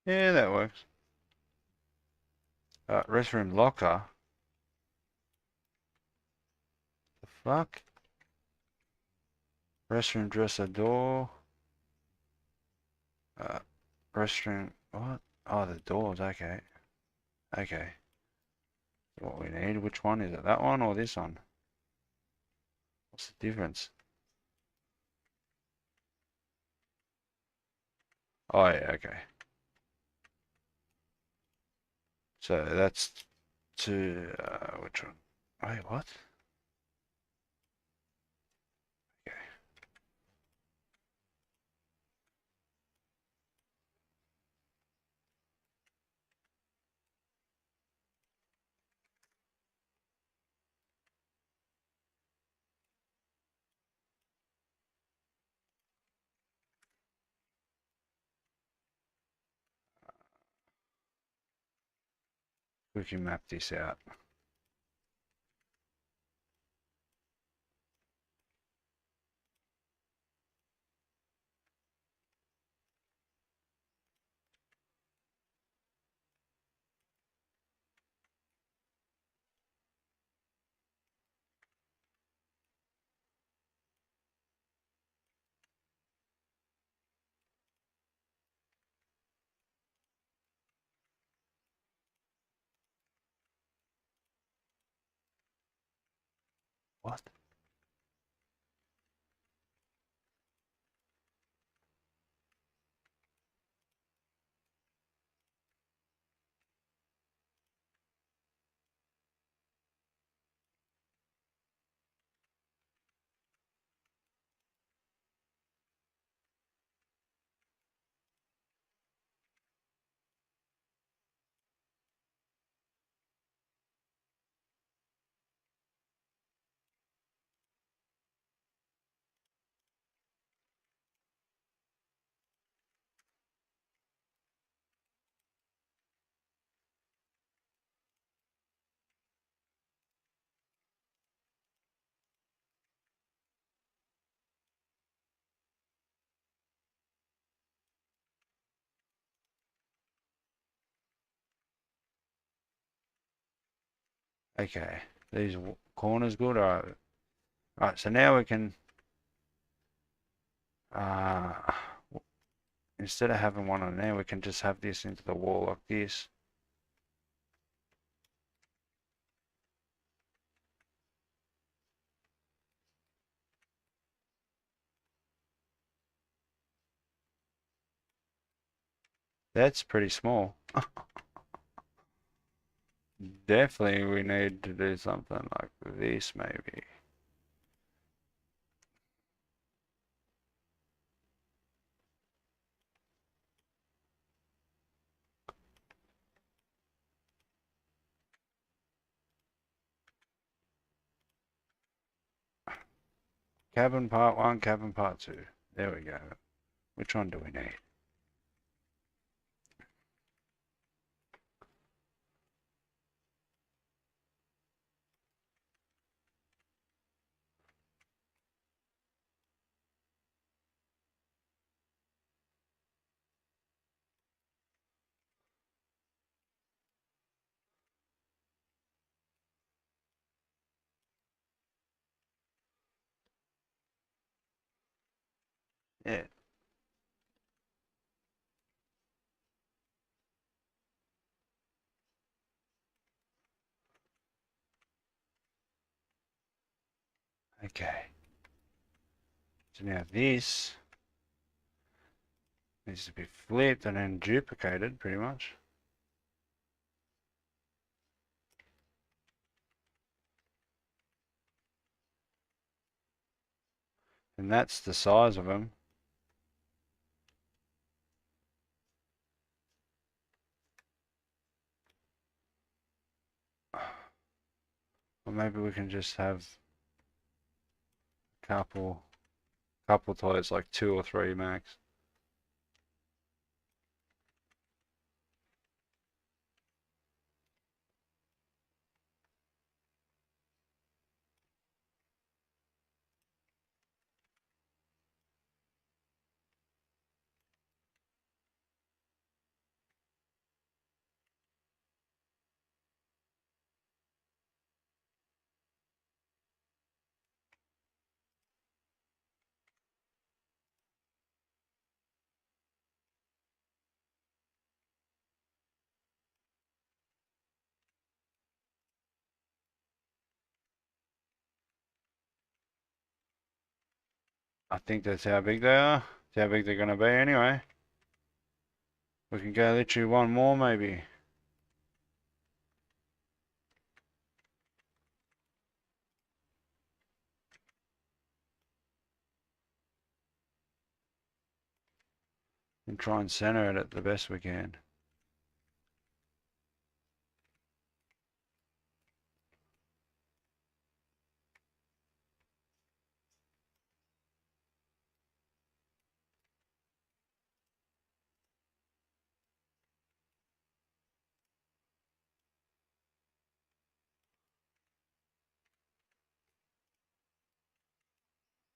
Yeah, that works. Restroom locker. The fuck? Restroom dresser door. Uh, restroom. What? Oh, the doors. Okay. Okay. What we need. Which one is it? That one or this one? What's the difference? Oh, yeah. Okay. So that's to which one? Wait, what? Okay. We can map this out. What? Okay, these corners good. Alright, so now we can uh, instead of having one on there, we can just have this into the wall like this. That's pretty small. Definitely we need to do something like this maybe. Cabin part 1, cabin part 2. There we go. Which one do we need? Yeah. Okay. So now this needs to be flipped and then duplicated pretty much. And that's the size of them. Or maybe we can just have a couple toilets, like 2 or 3 max. I think that's how big they are. That's how big they're going to be anyway. We can go literally one more maybe. And try and center it the best we can.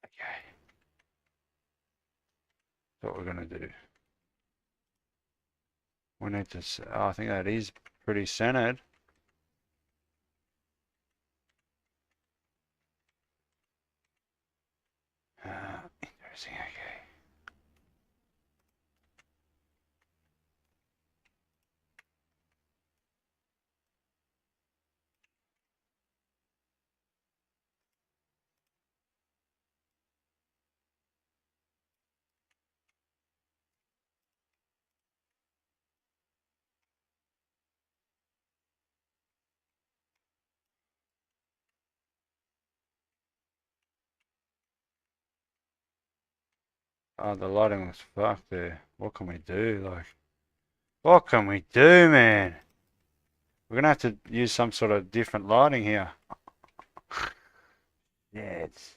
Okay. That's what we're going to do. We need to, oh, I think that is pretty centered. Interesting, okay. Oh, the lighting was fucked there. What can we do? Like, what can we do, man? We're gonna have to use some sort of different lighting here. Yeah, it's...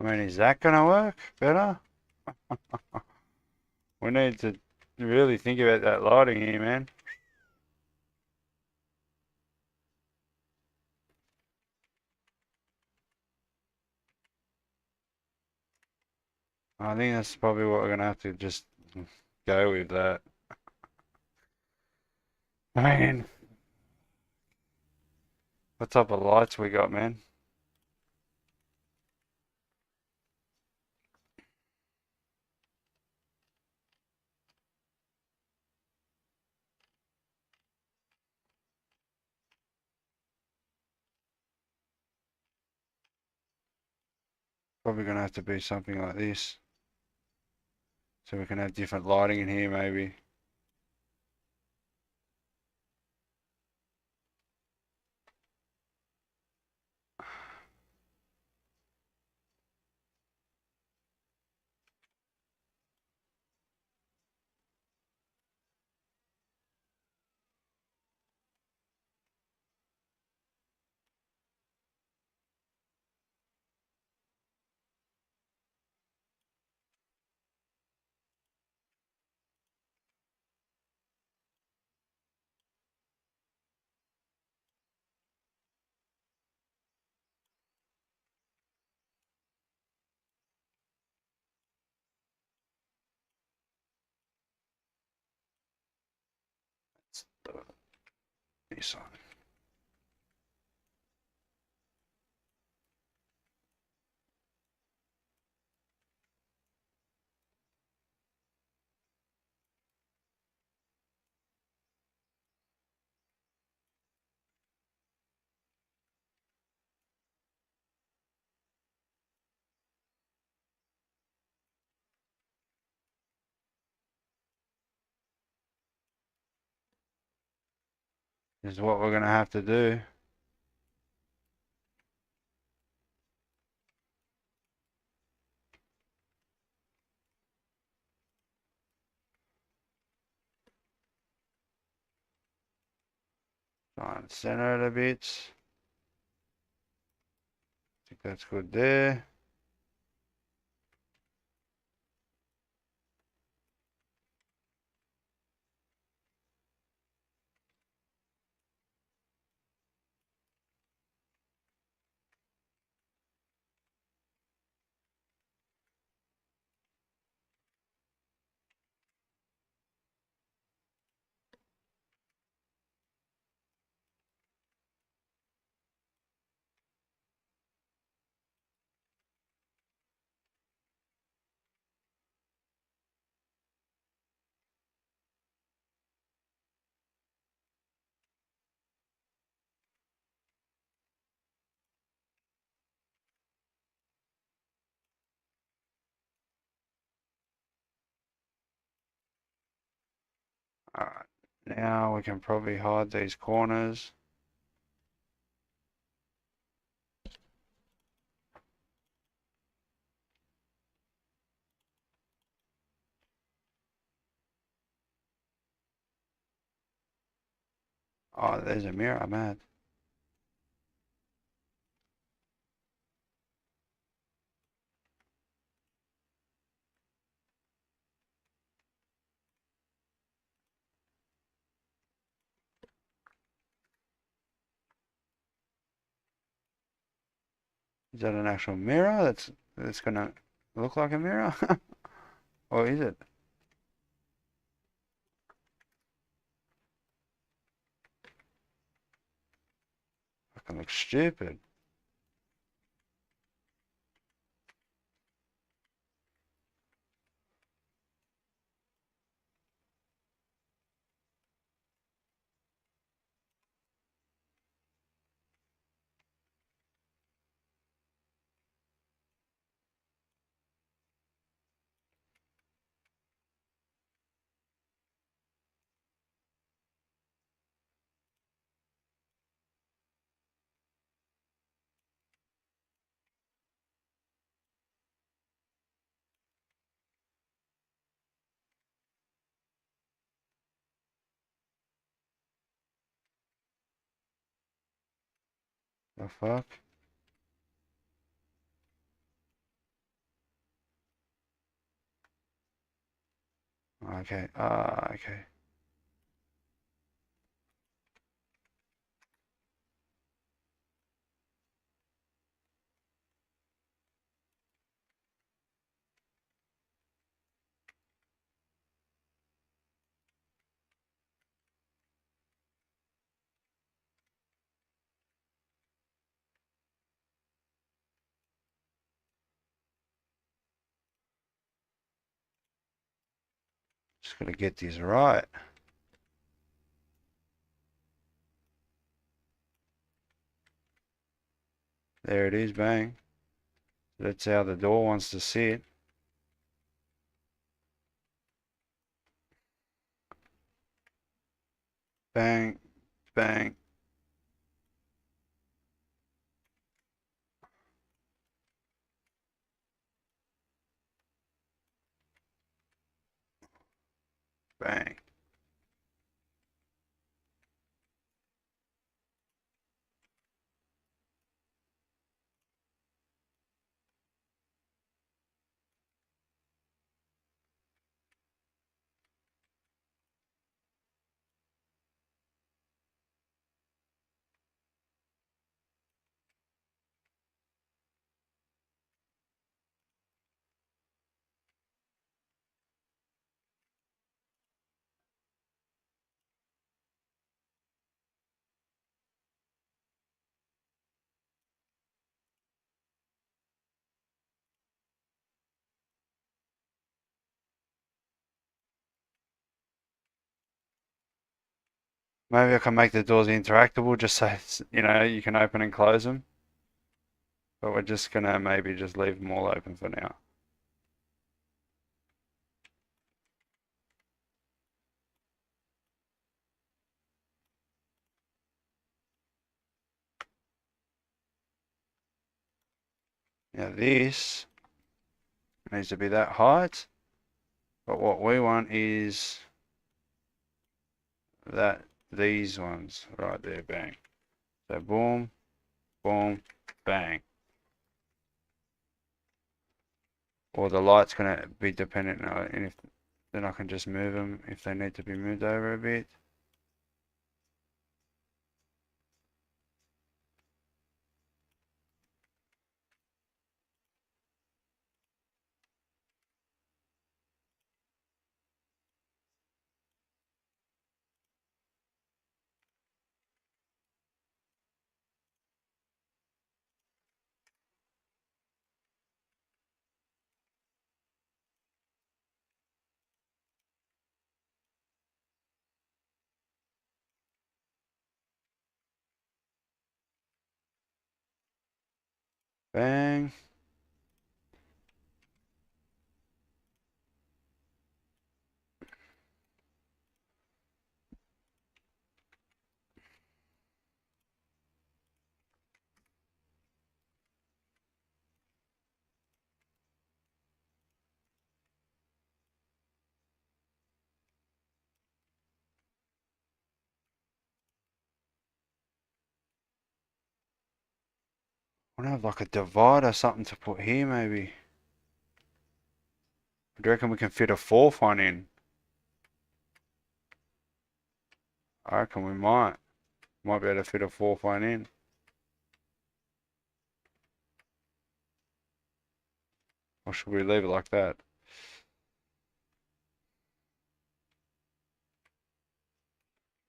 I mean, is that gonna work better? We need to really think about that lighting here, man. I think that's probably what we're gonna have to just go with that. Man, what type of lights we got, man? Probably gonna have to be something like this. So we can have different lighting in here, maybe. Let's do this one. This is what we're gonna have to do. Try and center it a bit. I think that's good there. Alright, now we can probably hide these corners. Oh, there's a mirror, I'm mad. Is that an actual mirror that's gonna look like a mirror? Or is it? Fucking looks stupid. The fuck? Okay, okay. Just gotta get these right. There it is, bang. That's how the door wants to sit. Bang, bang. Bang. Maybe I can make the doors interactable just so you know you can open and close them. But we're just gonna maybe just leave them all open for now. Now this needs to be that height, but what we want is these ones right there, bang. So boom, boom, bang. Or the light's gonna be dependent on, and if then I can just move them if they need to be moved over a bit. Bang. I want to have like a divider, something to put here maybe. Do you reckon we can fit a fourth one in? I reckon we might. Might be able to fit a fourth one in. Or should we leave it like that?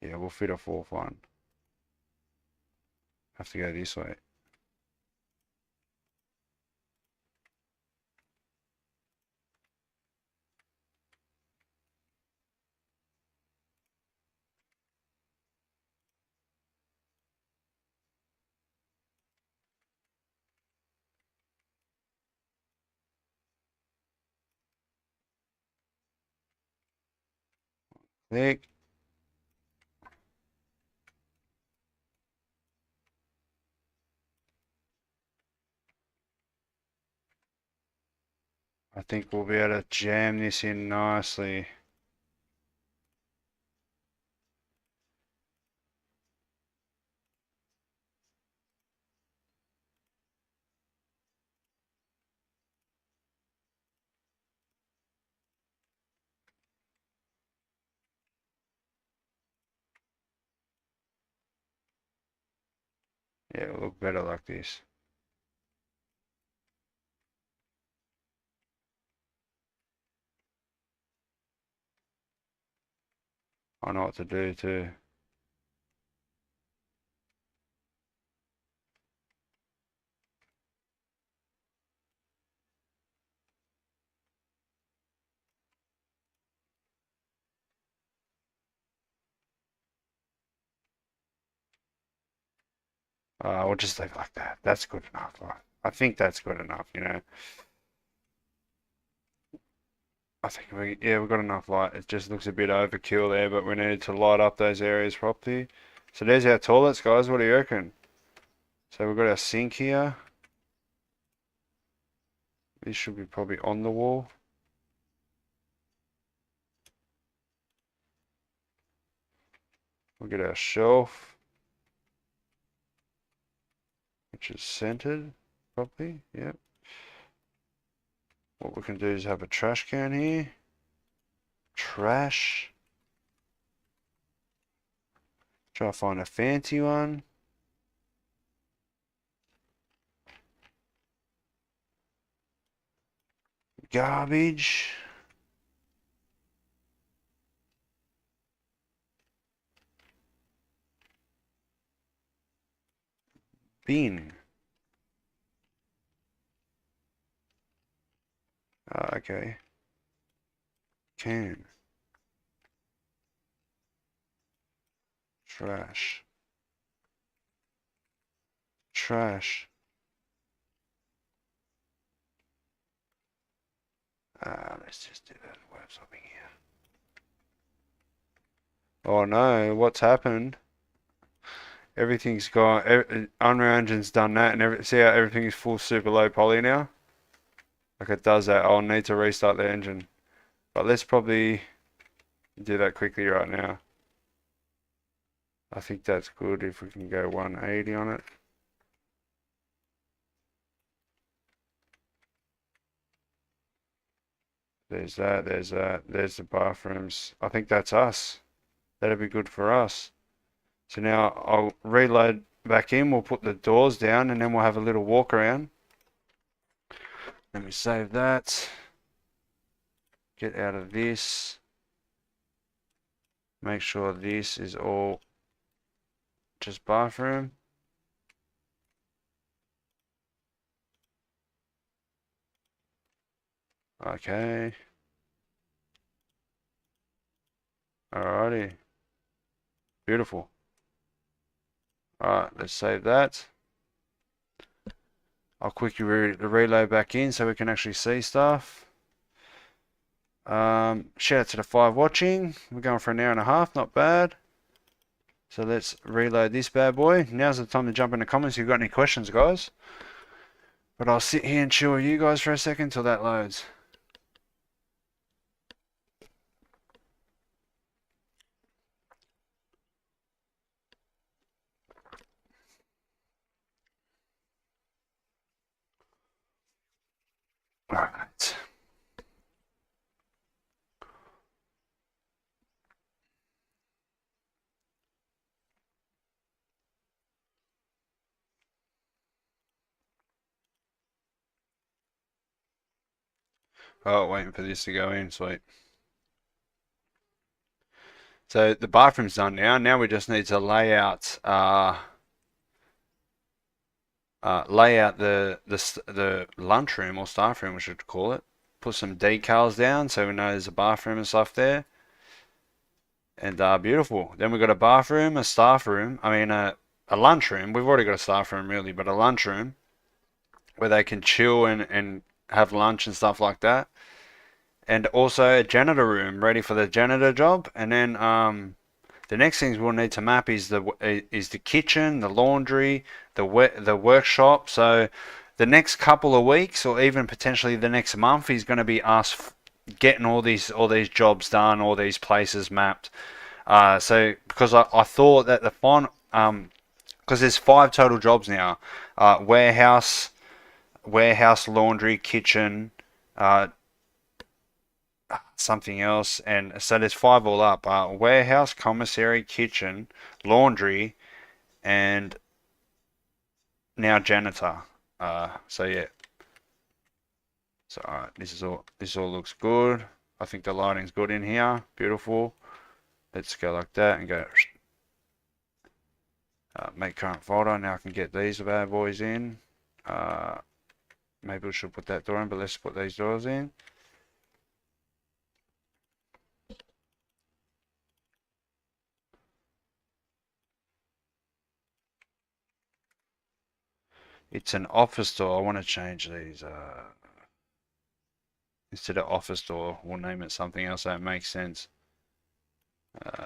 Yeah, we'll fit a fourth one. Have to go this way. Click. I think we'll be able to jam this in nicely. Yeah, it'll look better like this. I know what to do too. We'll just leave it like that. That's good enough. Right? I think that's good enough, you know. I think we've got enough light. It just looks a bit overkill there, but we need to light up those areas properly. So there's our toilets, guys. What do you reckon? So we've got our sink here. This should be probably on the wall. We'll get our shelf, which is centered properly. Yep. What we can do is have a trash can here. Trash. Try to find a fancy one. Garbage. Bin. Okay. Can. Trash. Trash. Let's just do that web swapping here. Oh no, what's happened? Everything's gone. Unreal Engine's done that, and see how everything is full super low poly now? Like it does that. I'll need to restart the engine. But let's probably do that quickly right now. I think that's good if we can go 180 on it. There's that, there's that, there's the bathrooms. I think that's us. That'd be good for us. So now I'll reload back in, we'll put the doors down, and then we'll have a little walk around. Let me save that. Get out of this. Make sure this is all just bathroom. Okay. Alrighty. Beautiful. Alright, let's save that. I'll quickly reload back in so we can actually see stuff. Shout out to the 5 watching. We're going for an hour and a half, not bad. So let's reload this bad boy. Now's the time to jump in the comments if you've got any questions, guys. But I'll sit here and chill with you guys for a second till that loads. Alright. Oh, waiting for this to go in, sweet. So the bathroom's done now. Now we just need to lay out the lunchroom or staff room, we should call it. Put some decals down so we know there's a bathroom and stuff there. And beautiful. Then we've got a bathroom, a staff room. I mean a lunchroom. We've already got a staff room really, but a lunchroom where they can chill and have lunch and stuff like that. And also a janitor room ready for the janitor job. And then the next things we'll need to map is the kitchen, the laundry, the workshop. So the next couple of weeks, or even potentially the next month, is going to be us getting all these jobs done, all these places mapped. So because I thought that the font, because there's 5 total jobs now: warehouse, laundry, kitchen, something else, and so there's 5 all up: warehouse, commissary, kitchen, laundry, and now janitor. So yeah. So alright, this all looks good. I think the lighting's good in here. Beautiful. Let's go like that and go make current folder. Now I can get these bad boys in. Maybe we should put that door in, but let's put these doors in. It's an office door. I want to change these. Instead of office door, we'll name it something else that makes sense. Okay.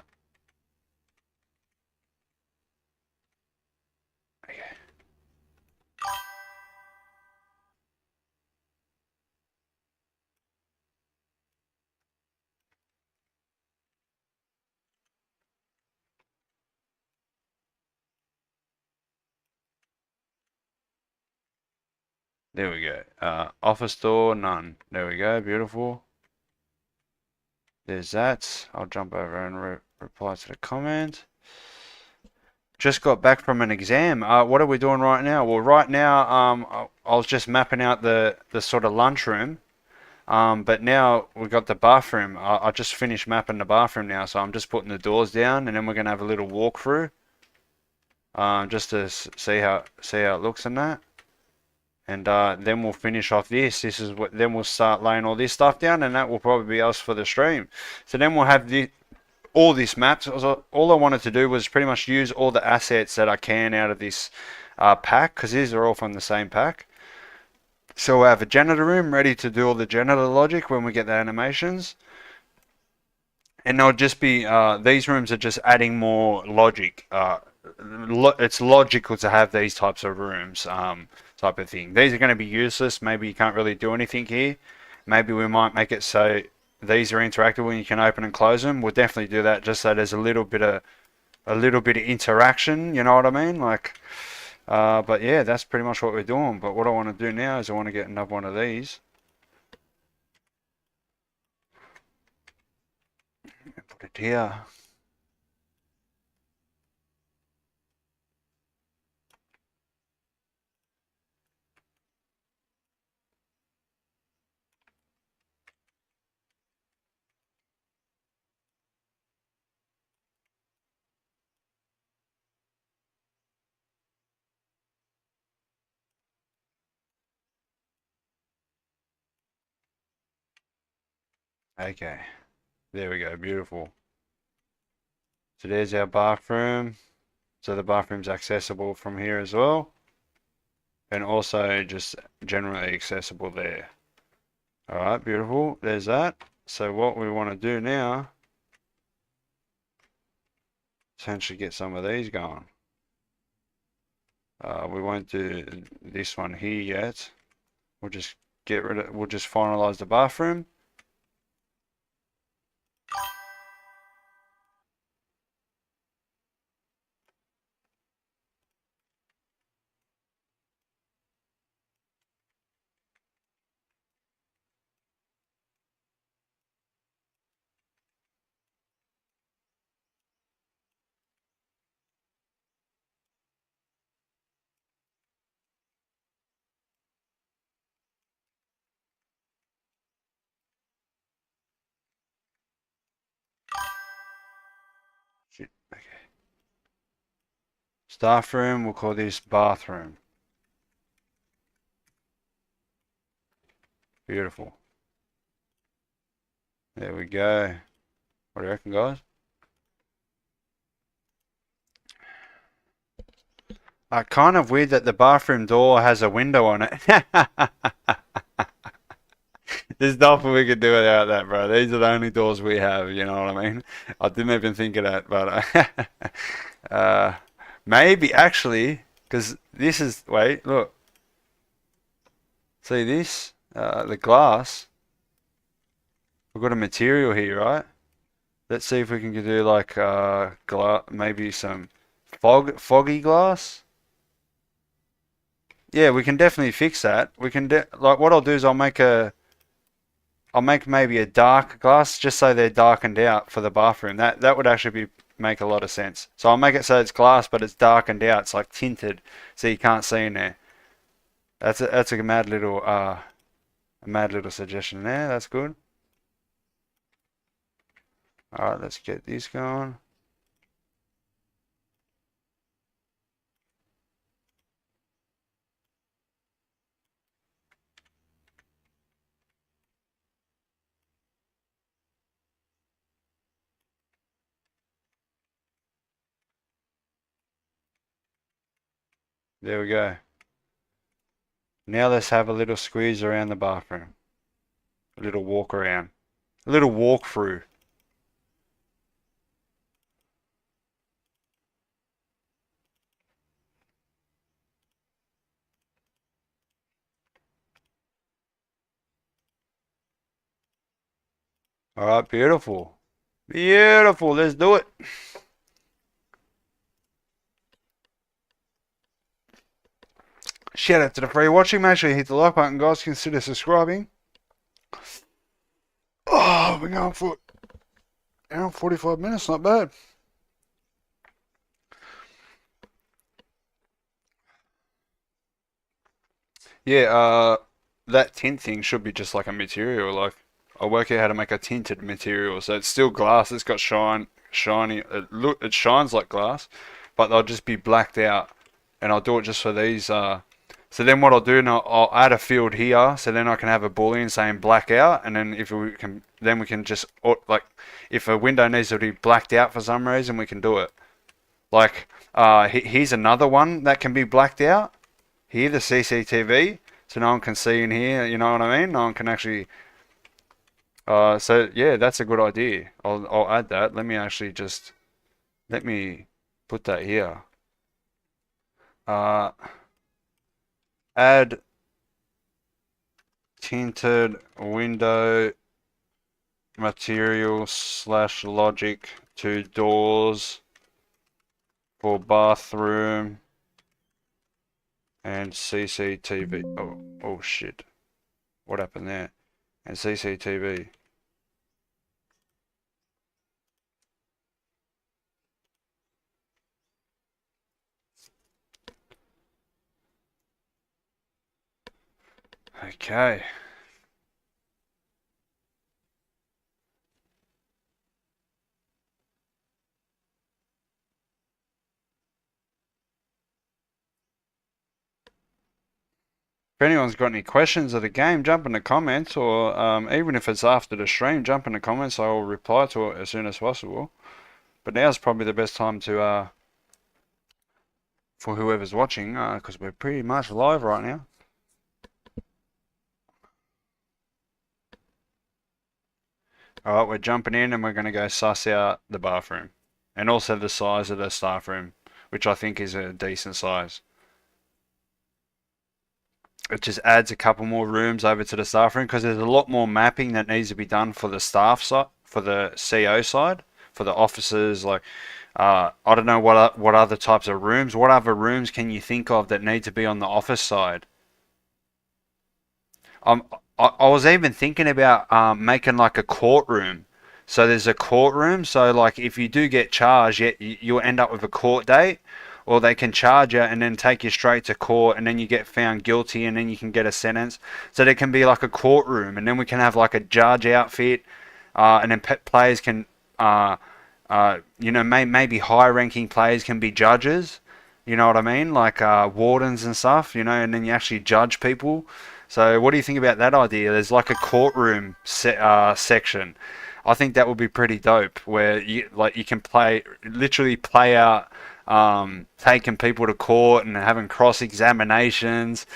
There we go. Office door, none. There we go. Beautiful. There's that. I'll jump over and reply to the comment. Just got back from an exam. What are we doing right now? Well, right now, I was just mapping out the sort of lunchroom. But now we've got the bathroom. I just finished mapping the bathroom now, so I'm just putting the doors down, and then we're gonna have a little walkthrough, just to see how it looks and that. And then we'll finish off this. Then we'll start laying all this stuff down, and that will probably be us for the stream. So then we'll have all this maps. All I wanted to do was pretty much use all the assets that I can out of this pack, because these are all from the same pack. So we'll have a janitor room ready to do all the janitor logic when we get the animations. And they'll just be, these rooms are just adding more logic. It's logical to have these types of rooms, type of thing. These are going to be useless. Maybe you can't really do anything here. Maybe we might make it so these are interactable and you can open and close them. We'll definitely do that just so there's a little bit of interaction. You know what I mean? Like, but yeah, that's pretty much what we're doing. But what I want to do now is I want to get another one of these. Put it here. Okay, there we go, beautiful. So there's our bathroom. So the bathroom's accessible from here as well. And also just generally accessible there. Alright, beautiful, there's that. So what we want to do now, essentially get some of these going. We won't do this one here yet. We'll just we'll just finalize the bathroom. Okay. Staff room, we'll call this bathroom. Beautiful. There we go. What do you reckon, guys? Kind of weird that the bathroom door has a window on it. There's nothing we can do without that, bro. These are the only doors we have, you know what I mean? I didn't even think of that, but maybe actually, because this is, wait, look. See this? The glass. We've got a material here, right? Let's see if we can do like maybe some foggy glass. Yeah, we can definitely fix that. We can like what I'll do is I'll make maybe a dark glass just so they're darkened out for the bathroom. That would actually be make a lot of sense. So I'll make it so it's glass, but it's darkened out. It's like tinted, so you can't see in there. That's a mad little suggestion there. That's good. All right, let's get this going. There we go. Now let's have a little squeeze around the bathroom. A little walk around. A little walk through. Alright, beautiful. Beautiful, let's do it. Shout out to the free watching. Make sure you hit the like button, guys. Consider subscribing. Oh, we're going for an hour and 45 minutes. Not bad. Yeah, that tint thing should be just like a material. Like, I'll work out how to make a tinted material. So it's still glass. It's got shiny. It shines like glass, but they'll just be blacked out. And I'll do it just for these. So then what I'll do, I'll add a field here. So then I can have a boolean saying black out, and then if we can, then we can just like, if a window needs to be blacked out for some reason, we can do it. Like, here's another one that can be blacked out. Here, the CCTV, so no one can see in here. You know what I mean? No one can actually. So yeah, that's a good idea. I'll add that. Let me put that here. Add tinted window material / logic to doors for bathroom and CCTV. Oh shit. What happened there? And CCTV. Okay. If anyone's got any questions of the game, jump in the comments, or even if it's after the stream, jump in the comments. I will reply to it as soon as possible. But now's probably the best time to for whoever's watching, because we're pretty much live right now. Alright, we're jumping in and we're going to go suss out the bathroom. And also the size of the staff room, which I think is a decent size. It just adds a couple more rooms over to the staff room, because there's a lot more mapping that needs to be done for the staff side, for the CO side, for the officers. Like, I don't know what other types of rooms. What other rooms can you think of that need to be on the office side? I was even thinking about making like a courtroom. So there's a courtroom. So like if you do get charged, you'll end up with a court date, or they can charge you and then take you straight to court, and then you get found guilty, and then you can get a sentence. So there can be like a courtroom, and then we can have like a judge outfit, and then players can, maybe high-ranking players can be judges. You know what I mean? Like wardens and stuff. And then you actually judge people. So what do you think about that idea? There's like a courtroom section. I think that would be pretty dope, where you can literally play out taking people to court and having cross examinations.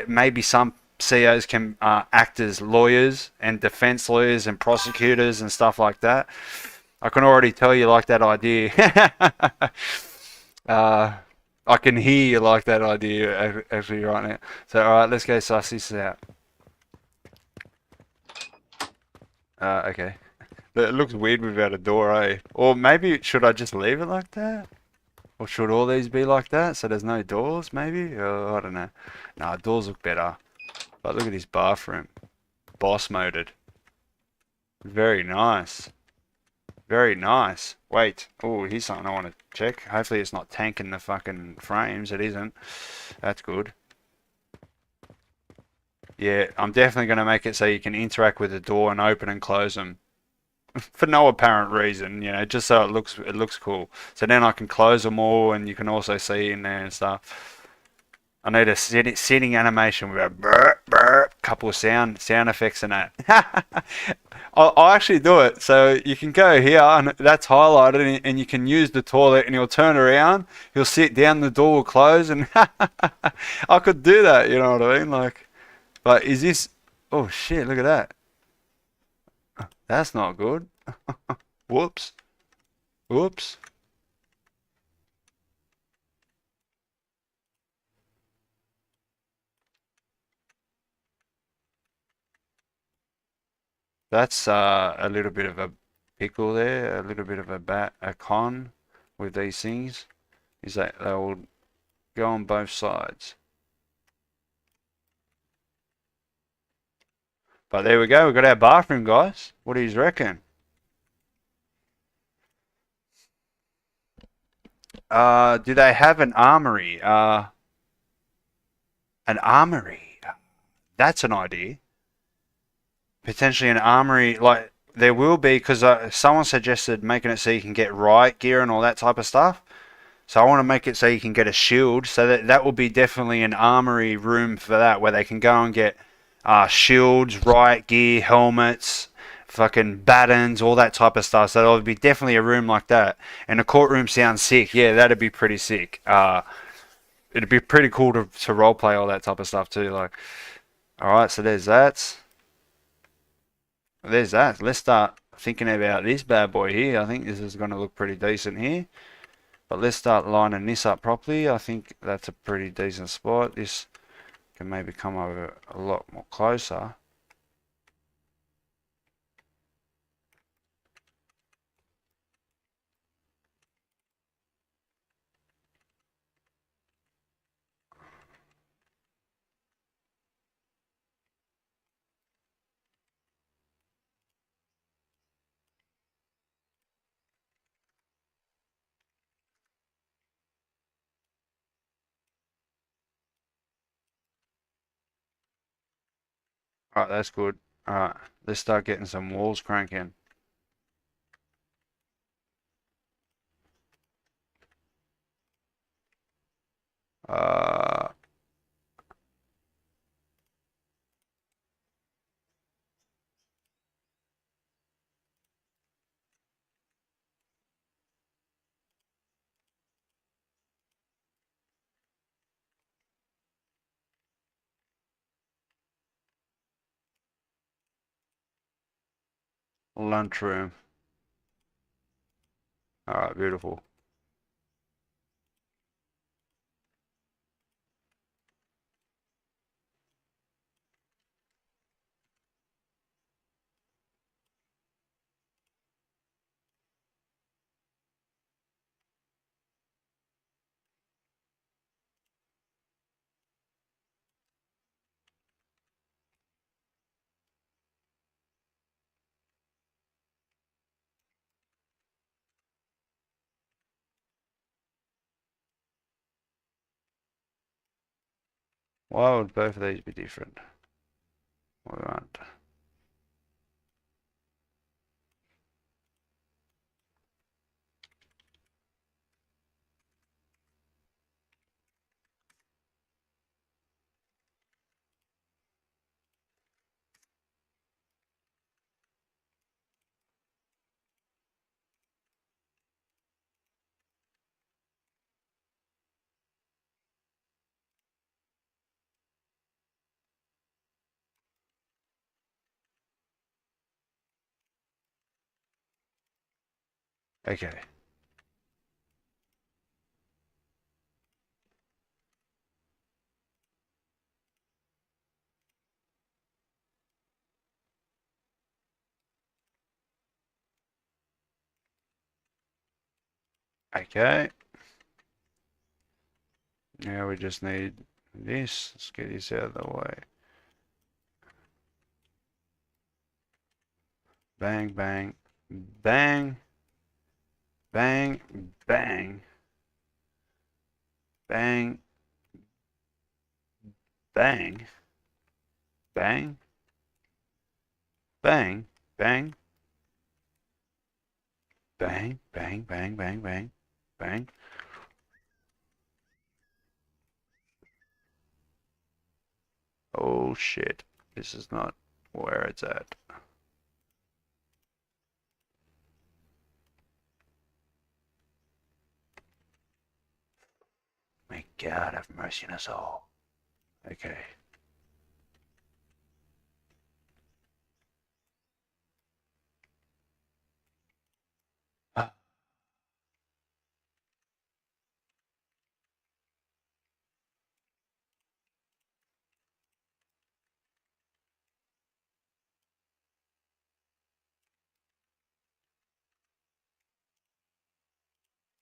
Maybe some CEOs can act as lawyers and defense lawyers and prosecutors and stuff like that. I can already tell you like that idea. I can hear you like that idea actually right now. So alright, let's go suss this out. Okay. It looks weird without a door, eh? Or maybe should I just leave it like that? Or should all these be like that so there's no doors maybe? I don't know. Nah, doors look better. But look at this bathroom. Boss moded. Very nice. Very nice. Wait. Oh, here's something I want to check. Hopefully it's not tanking the fucking frames. It isn't. That's good. Yeah, I'm definitely going to make it so you can interact with the door and open and close them. For no apparent reason, you know, just so it looks cool. So then I can close them all and you can also see in there and stuff. I need a sitting animation with a burp, burp, couple of sound effects in that. I'll actually do it. So you can go here and that's highlighted and you can use the toilet and he'll turn around, he'll sit down, the door will close and I could do that, you know what I mean? Like, but is this, oh shit, look at that. That's not good. Whoops. Whoops. That's a little bit of a pickle there, a little bit of a con with these things, is that they will go on both sides. But there we go, we've got our bathroom, guys. What do you reckon? Do they have an armory? An armory. That's an idea. Potentially an armory, like there will be, because someone suggested making it so you can get riot gear and all that type of stuff. So I want to make it so you can get a shield, so that will be definitely an armory room for that, where they can go and get shields, riot gear, helmets, fucking batons, all that type of stuff. So there'll be definitely a room like that. And the courtroom sounds sick. Yeah, that'd be pretty sick. It'd be pretty cool to roleplay all that type of stuff too. Like, all right, so there's that. There's that. Let's start thinking about this bad boy here. I think this is going to look pretty decent here. But let's start lining this up properly. I think that's a pretty decent spot. This can maybe come over a lot more closer. Alright, that's good. Alright, let's start getting some walls cranking. Uh, Lunchroom. Alright, beautiful. Why would both of these be different? We want. Okay. Okay. Now we just need this. Let's get this out of the way. Bang, bang, bang. Bang, bang, bang, bang, bang, bang, bang, bang, bang, bang, bang, bang, bang. Oh shit, this is not where it's at. May God have mercy on us all. Okay. Ah,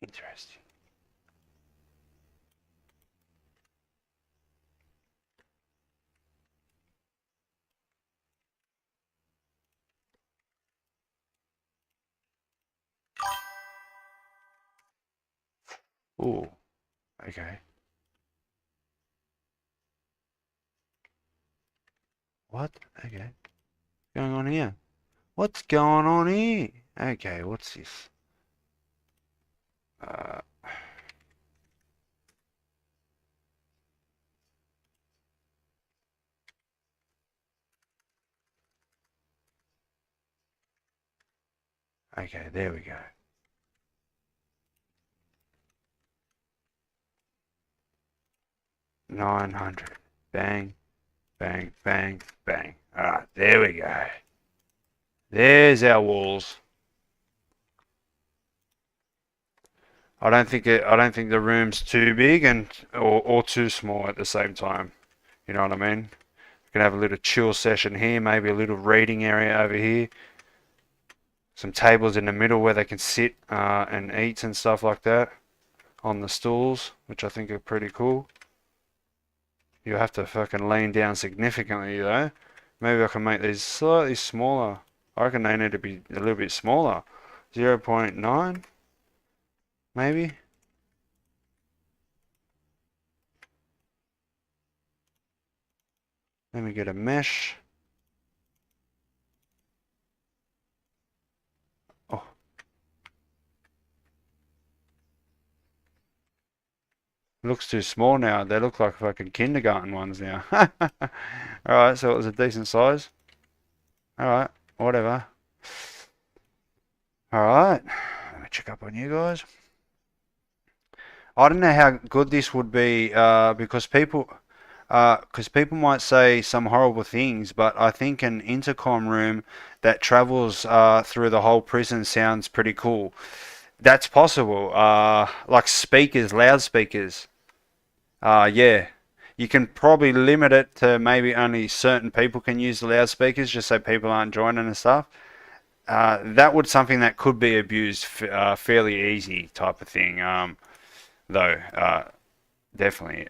interesting. Ooh, okay. What? Okay. What's going on here? What's going on here? Okay, what's this? Uh, okay, there we go. 900. Bang, bang, bang, bang. Alright, there we go. There's our walls. I don't think the room's too big and or too small at the same time. You know what I mean? You can have a little chill session here, maybe a little reading area over here. Some tables in the middle where they can sit and eat and stuff like that on the stools, which I think are pretty cool. You have to fucking lean down significantly though. Maybe I can make these slightly smaller. I reckon they need to be a little bit smaller. 0.9 maybe. Let me get a mesh. Oh, looks too small now. They look like fucking kindergarten ones now. Alright, so it was a decent size. Alright, whatever. Alright, let me check up on you guys. I don't know how good this would be because people might say some horrible things, but I think an intercom room that travels through the whole prison sounds pretty cool. That's possible. Like speakers, loudspeakers. Yeah. You can probably limit it to maybe only certain people can use the loudspeakers, just so people aren't joining and stuff. That would something that could be abused fairly easy type of thing. Though, definitely.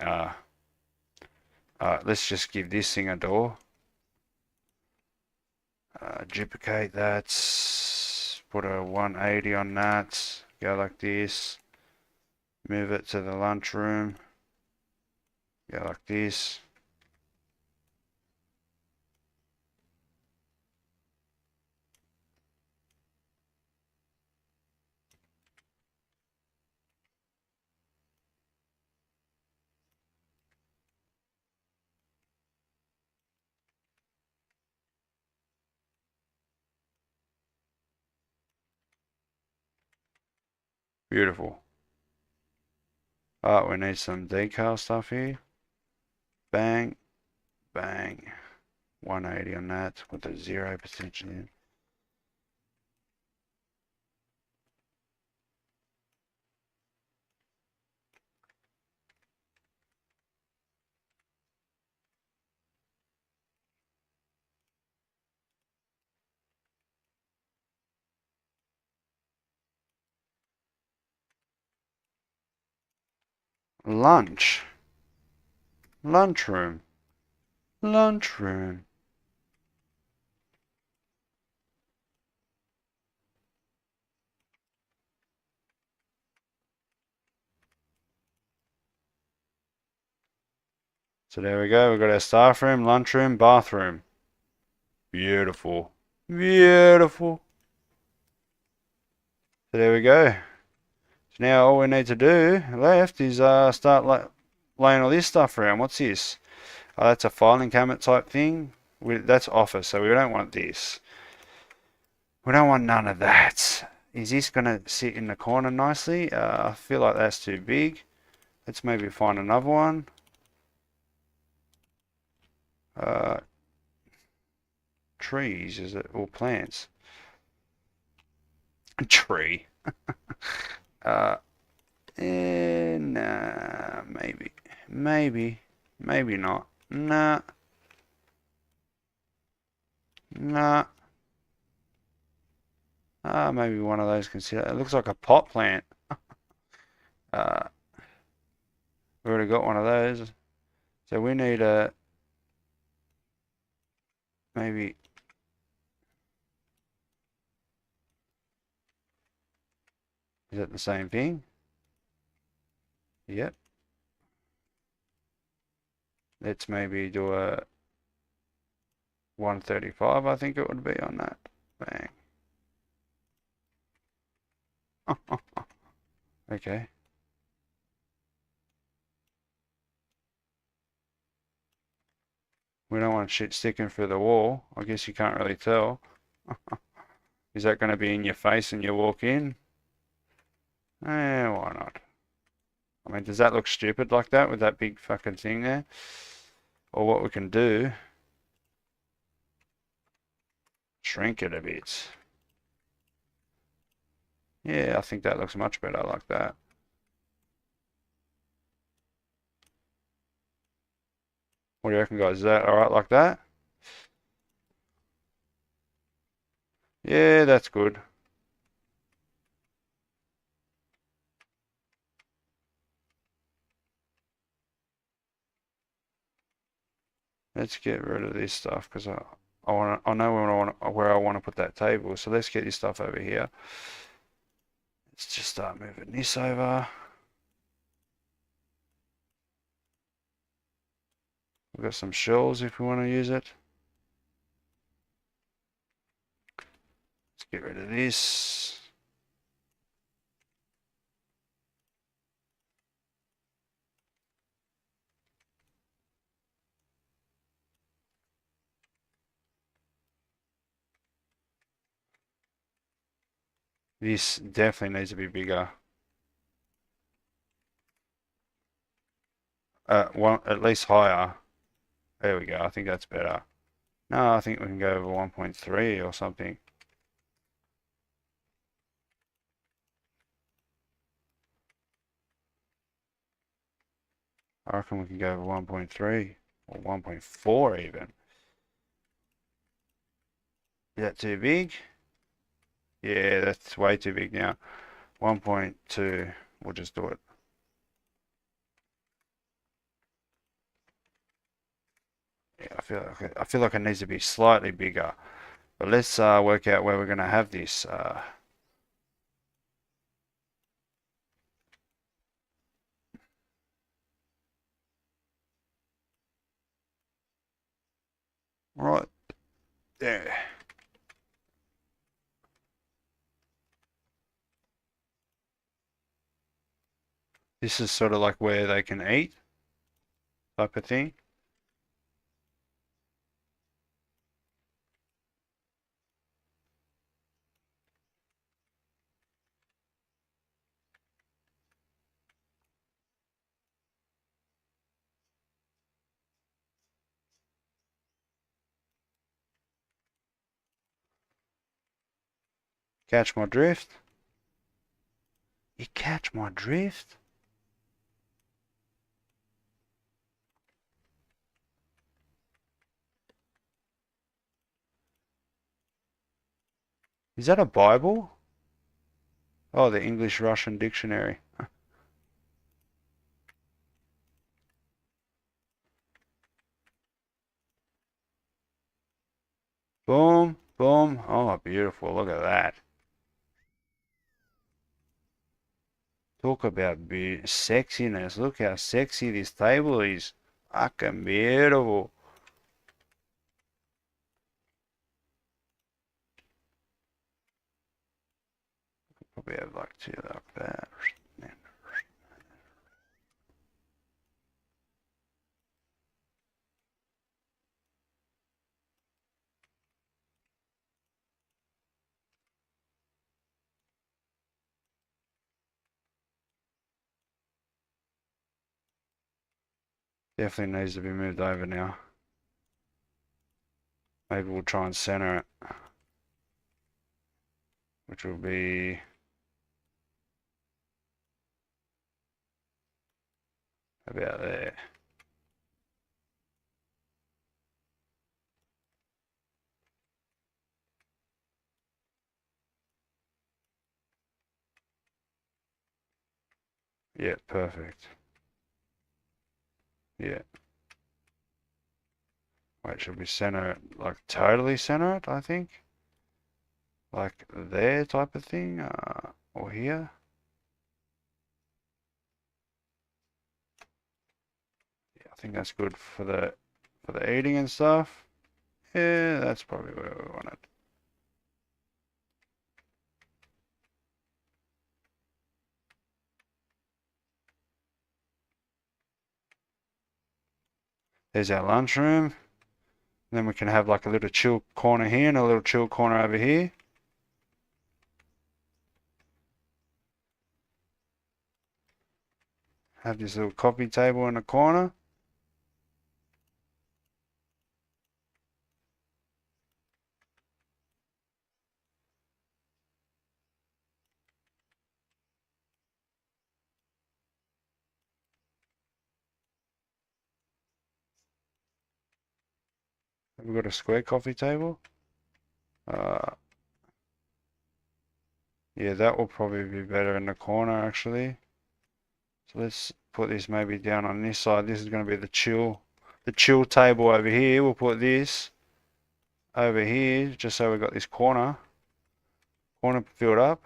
Let's just give this thing a door. Duplicate that. Put a 180 on that. Go like this. Move it to the lunchroom. Go like this. Beautiful. We need some decal stuff here. Bang, bang. 180 on that with a 0% in. Lunch. Lunchroom. Lunchroom. So there we go. We've got our staff room, lunchroom, bathroom. Beautiful. Beautiful. So there we go. So now all we need to do left is start laying all this stuff around. What's this? Oh, that's a filing cabinet type thing. That's office, so we don't want this. We don't want none of that. Is this going to sit in the corner nicely? I feel like that's too big. Let's maybe find another one. Trees, is it? Or plants? A tree. Nah, maybe. Maybe not. Nah. Maybe one of those consider. It looks like a pot plant. Uh, we've already got one of those. So we need a maybe. Is that the same thing? Yep. Let's maybe do a 135, I think it would be on that. Bang. Okay. We don't want shit sticking through the wall. I guess you can't really tell. Is that going to be in your face when you walk in? Why not? I mean, does that look stupid like that with that big fucking thing there? Or what we can do, shrink it a bit. Yeah, I think that looks much better like that. What do you reckon, guys? Is that alright like that? Yeah, that's good. Let's get rid of this stuff because I know where I want to put that table. So let's get this stuff over here. Let's just start moving this over. We've got some shelves if we want to use it. Let's get rid of this. This definitely needs to be bigger. One at least higher. There we go. I think that's better. No, I think we can go over 1.3 or something. I reckon we can go over 1.3 or 1.4 even. Is that too big? Yeah, that's way too big now. 1.2, we'll just do it. Yeah, I feel like it needs to be slightly bigger. But let's work out where we're going to have this. Right there. This is sort of like where they can eat, type of thing. Catch my drift? You catch my drift? Is that a Bible? Oh, the English-Russian dictionary. Boom, boom. Oh, beautiful. Look at that. Talk about sexiness. Look how sexy this table is. Fucking beautiful. Probably have like two like that. Definitely needs to be moved over now. Maybe we'll try and center it, which will be about there. Yeah, perfect. Yeah. Wait, should we center it, like totally center it, I think? Like there type of thing, or here? Yeah, I think that's good for the eating and stuff. Yeah, that's probably where we want it. There's our lunchroom. Then we can have like a little chill corner here and a little chill corner over here. Have this little coffee table in the corner. Have we got a square coffee table? Uh, yeah, that will probably be better in the corner actually. So let's put this maybe down on this side. This is going to be the chill table over here. We'll put this over here just so we've got this corner filled up.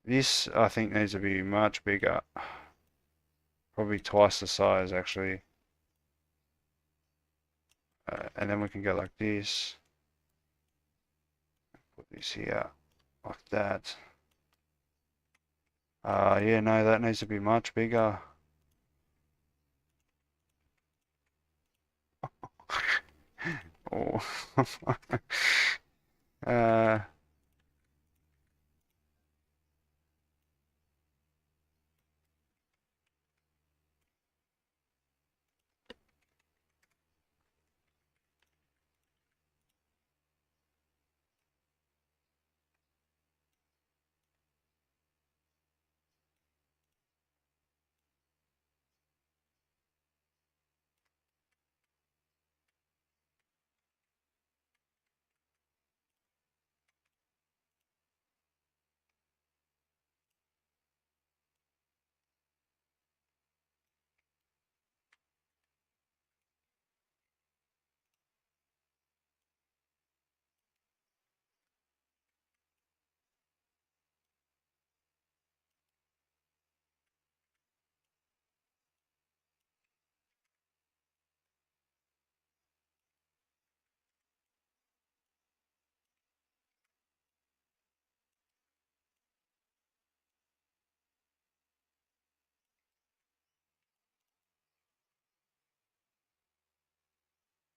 This I think needs to be much bigger. Probably twice the size actually. And then we can go like this. Put this here like that. Yeah, no, that needs to be much bigger. Oh. uh,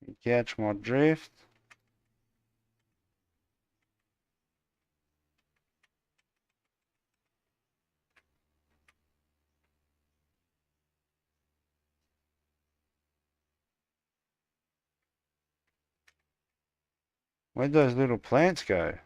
you catch my drift. Where'd those little plants go?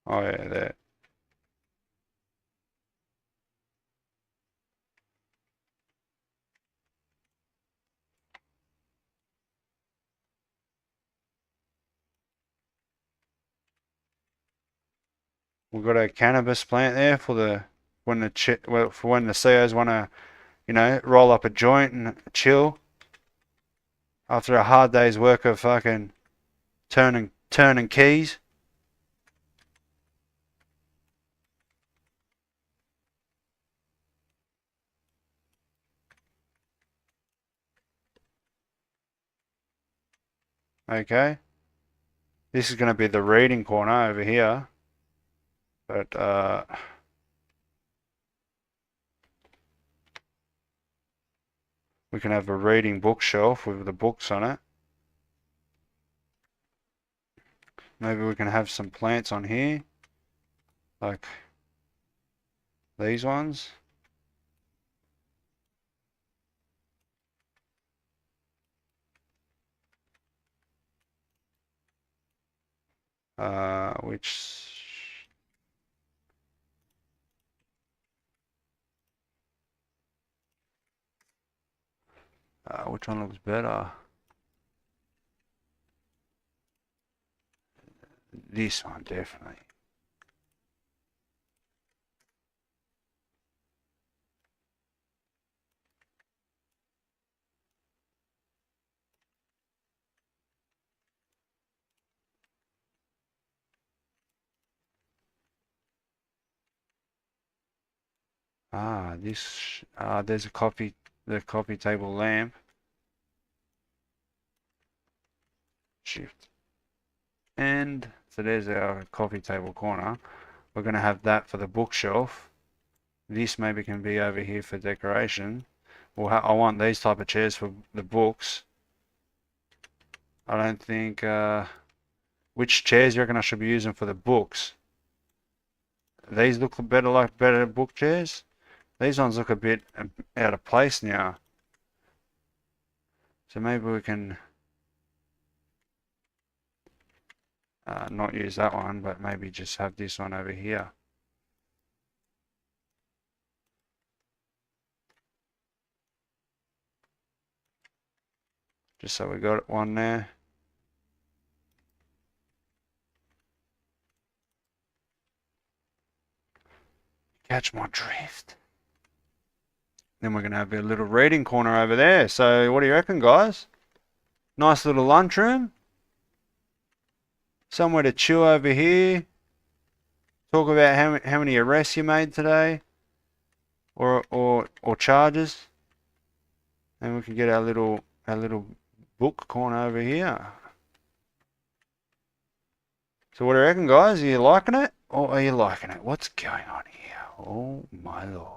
Oh yeah, there. We've got a cannabis plant there for the when the CEOs want to, you know, roll up a joint and chill after a hard day's work of fucking turning keys. Okay. This is going to be the reading corner over here. But we can have a reading bookshelf with the books on it. Maybe we can have some plants on here, like these ones. Which one looks better? This one, definitely. There's the coffee table lamp. Shift. And so there's our coffee table corner. We're going to have that for the bookshelf. This maybe can be over here for decoration. I want these type of chairs for the books. I don't think, which chairs you reckon I should be using for the books? These look better like better book chairs. These ones look a bit out of place now. So maybe we can not use that one, but maybe just have this one over here. Just so we got one there. Catch my drift. Then we're going to have a little reading corner over there. So what do you reckon, guys? Nice little lunchroom. Somewhere to chill over here. Talk about how many arrests you made today. Or charges. And we can get our little book corner over here. So what do you reckon, guys? Are you liking it? Or are you liking it? What's going on here? Oh my lord.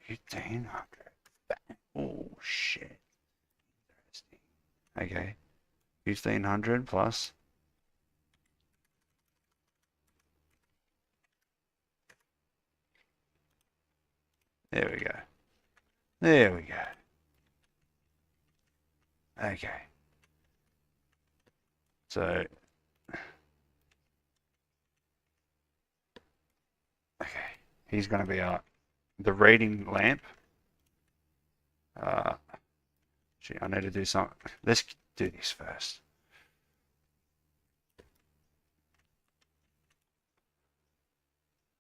1500. Oh shit. Interesting. Okay. 1500 plus. There we go. There we go. Okay. So, okay. He's going to be the reading lamp. Gee, I need to do something. Let's do this first.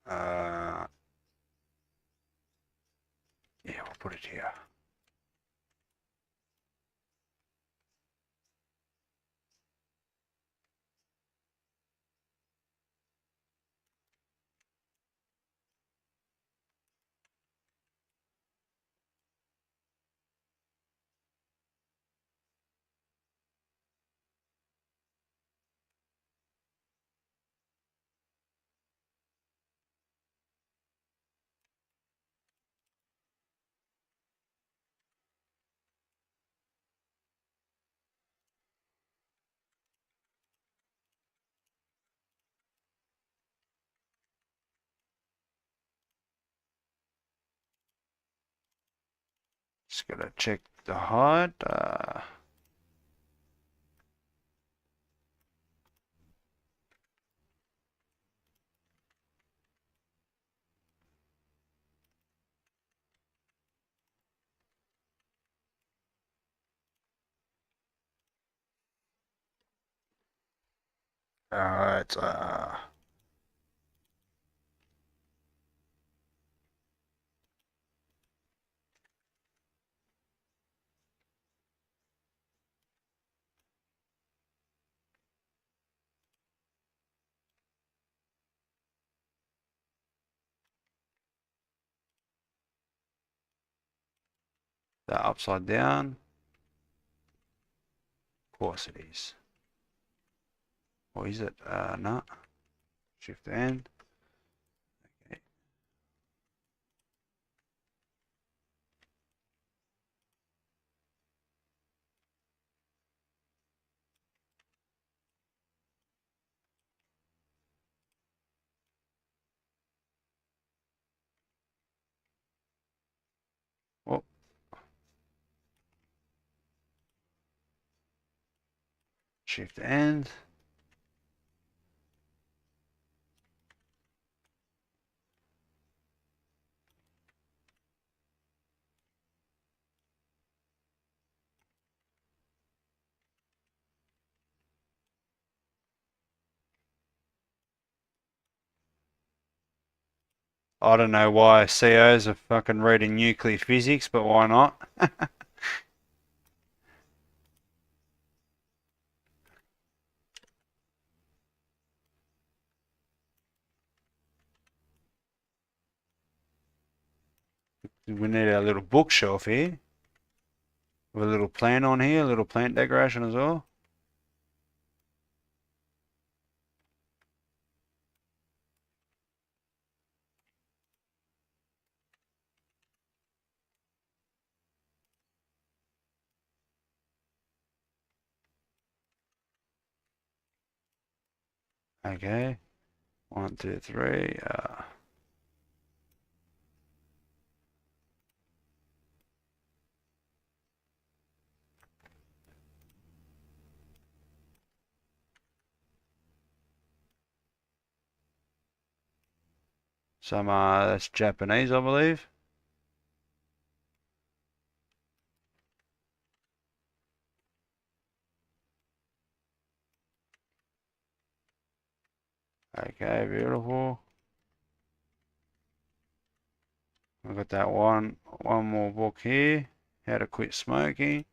Yeah, we'll put it here. Just gotta check the height. Alright, that upside down. Of course it is. Or is it? No. Shift N. Okay. Oh, Shift N. I don't know why COs are fucking reading nuclear physics, but why not? We need our little bookshelf here. With a little plant on here, a little plant decoration as well. Okay. 1, 2, 3. Some that's Japanese, I believe. Okay, beautiful. I've got that one more book here. How to quit smoking.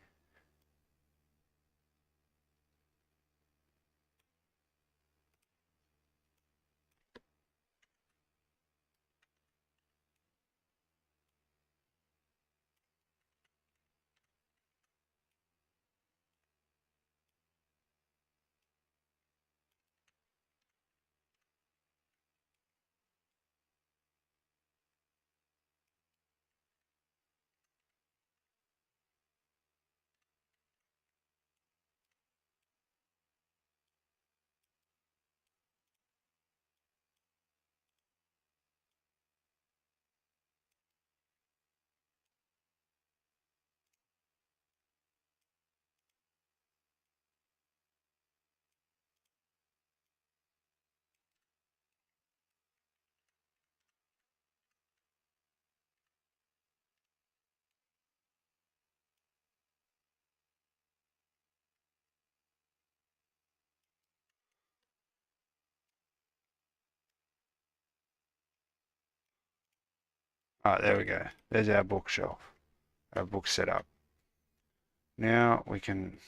Alright, there we go. There's our bookshelf. Our book setup. Now we can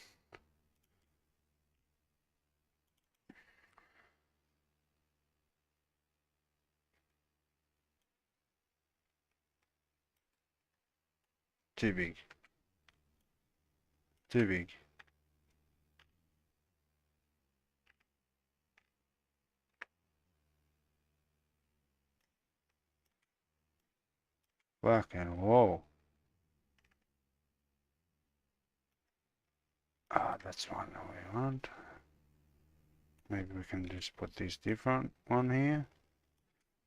too big. Too big. Fucking whoa. Ah, that's one that we want. Maybe we can just put this different one here.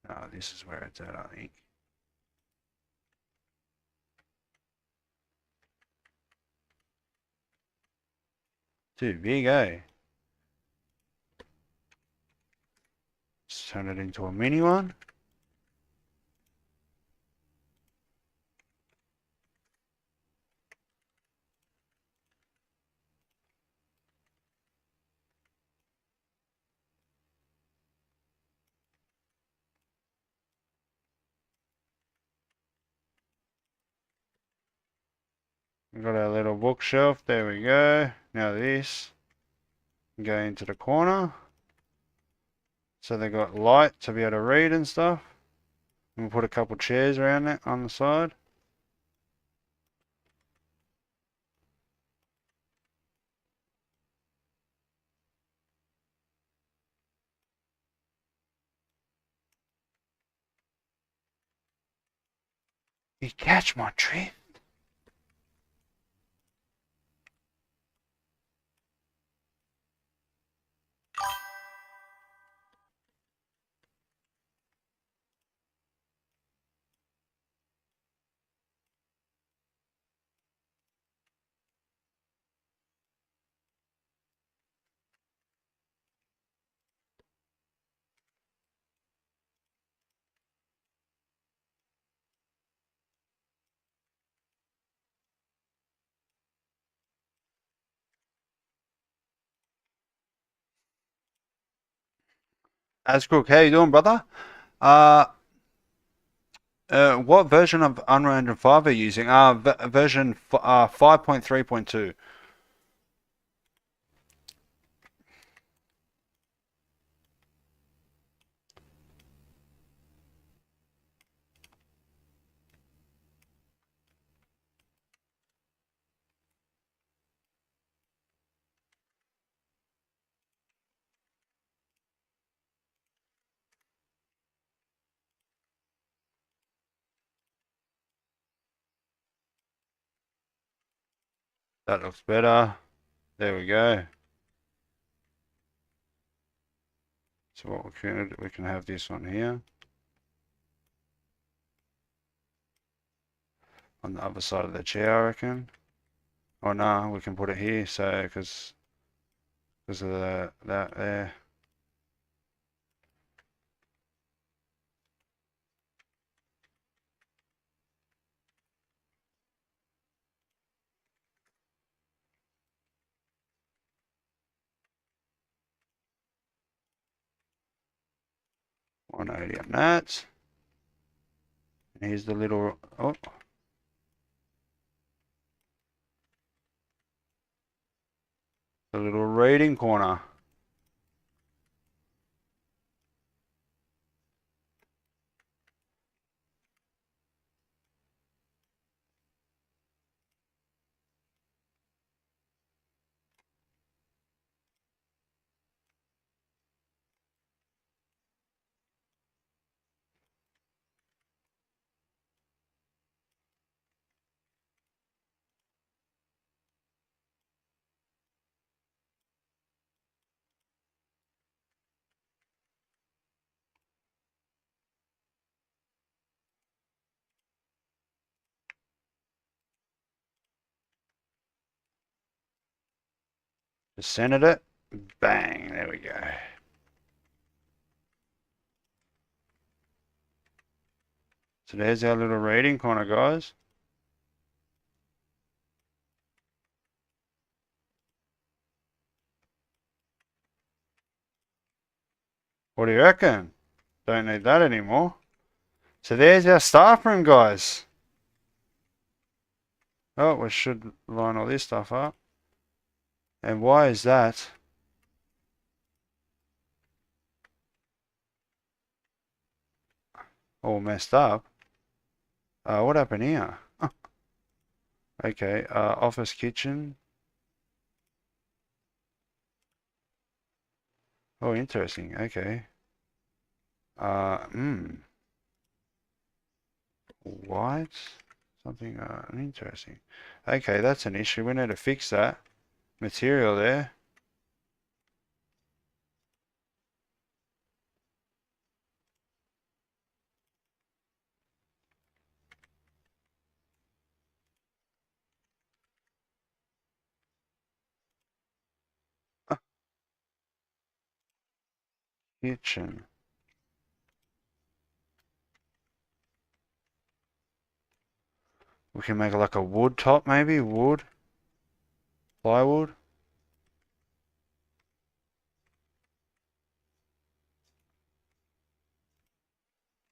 No, this is where it's at, I think. Too big, eh? Let's turn it into a mini one. We've got our little bookshelf. There we go. Now this. Go into the corner. So they got light to be able to read and stuff. And we'll put a couple chairs around it on the side. You catch my drift? Ascrook, how you doing, brother? Uh, what version of Unreal Engine 5 are you using? Version 5.3.2. That looks better. There we go. So what we can have this on here. On the other side of the chair, I reckon. Oh no, we can put it here, so because of that there. $180 on that. And here's the little the little reading corner. Just centered it. Bang, there we go. So there's our little reading corner, guys. What do you reckon? Don't need that anymore. So there's our staff room, guys. Oh, we should line all this stuff up. And why is that all messed up? What happened here? Okay, office kitchen. Oh, interesting. Okay. What? Something interesting. Okay, that's an issue. We need to fix that material there. Kitchen. We can make like a wood top, maybe wood, plywood,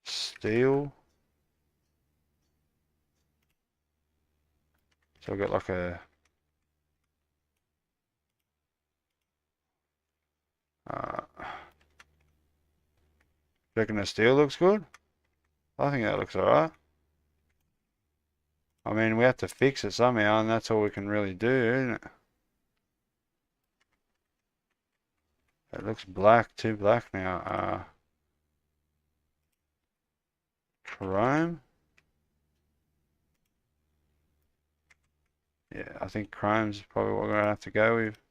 steel, So I've got like a reckon the steel looks good? I think that looks alright. I mean, we have to fix it somehow, and that's all we can really do, isn't it? It looks black, too black now. Chrome? Yeah, I think chrome's probably what we're gonna have to go with.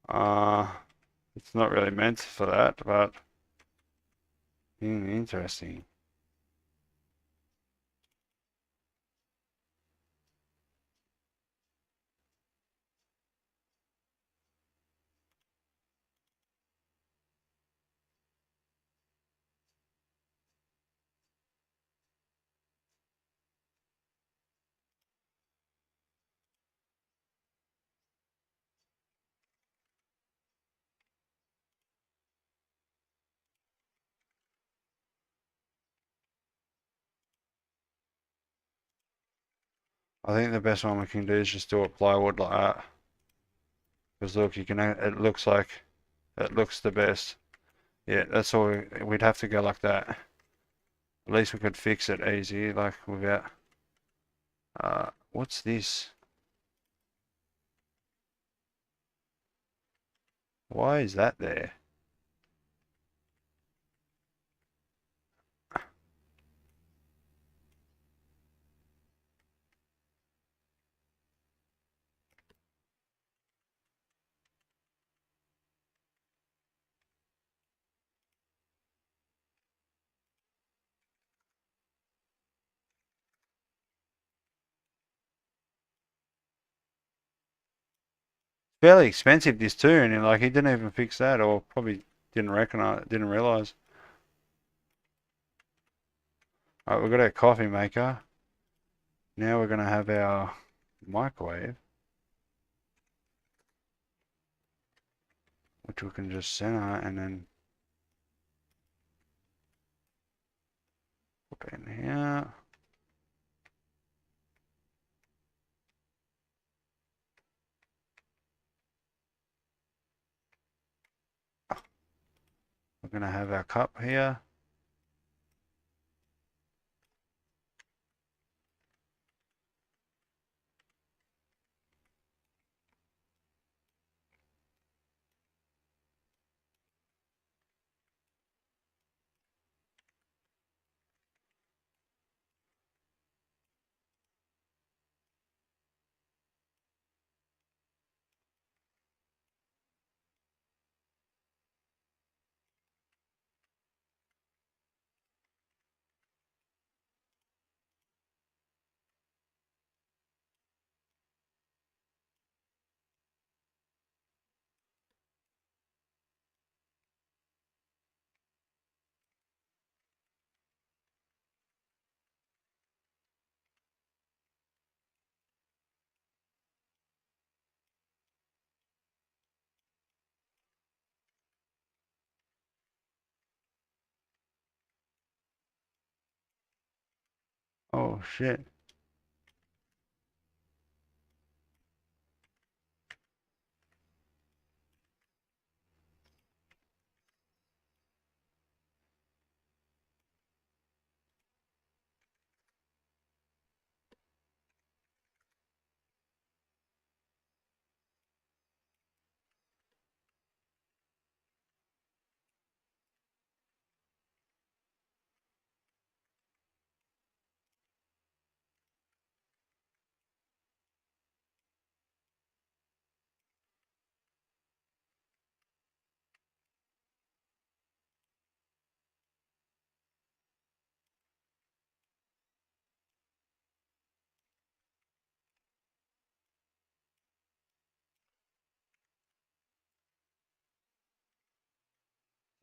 Uh, it's not really meant for that, but interesting. I think the best one we can do is just do a plywood like that. Because look, you can. It looks like it looks the best. Yeah, that's all. We'd have to go like that. At least we could fix it easy, like without. What's this? Why is that there? Fairly expensive this too, and like he didn't even fix that, or probably didn't recognize, didn't realize. Alright, we've got our coffee maker. Now we're gonna have our microwave, which we can just center and then put in here. We're gonna have our cup here. Oh shit.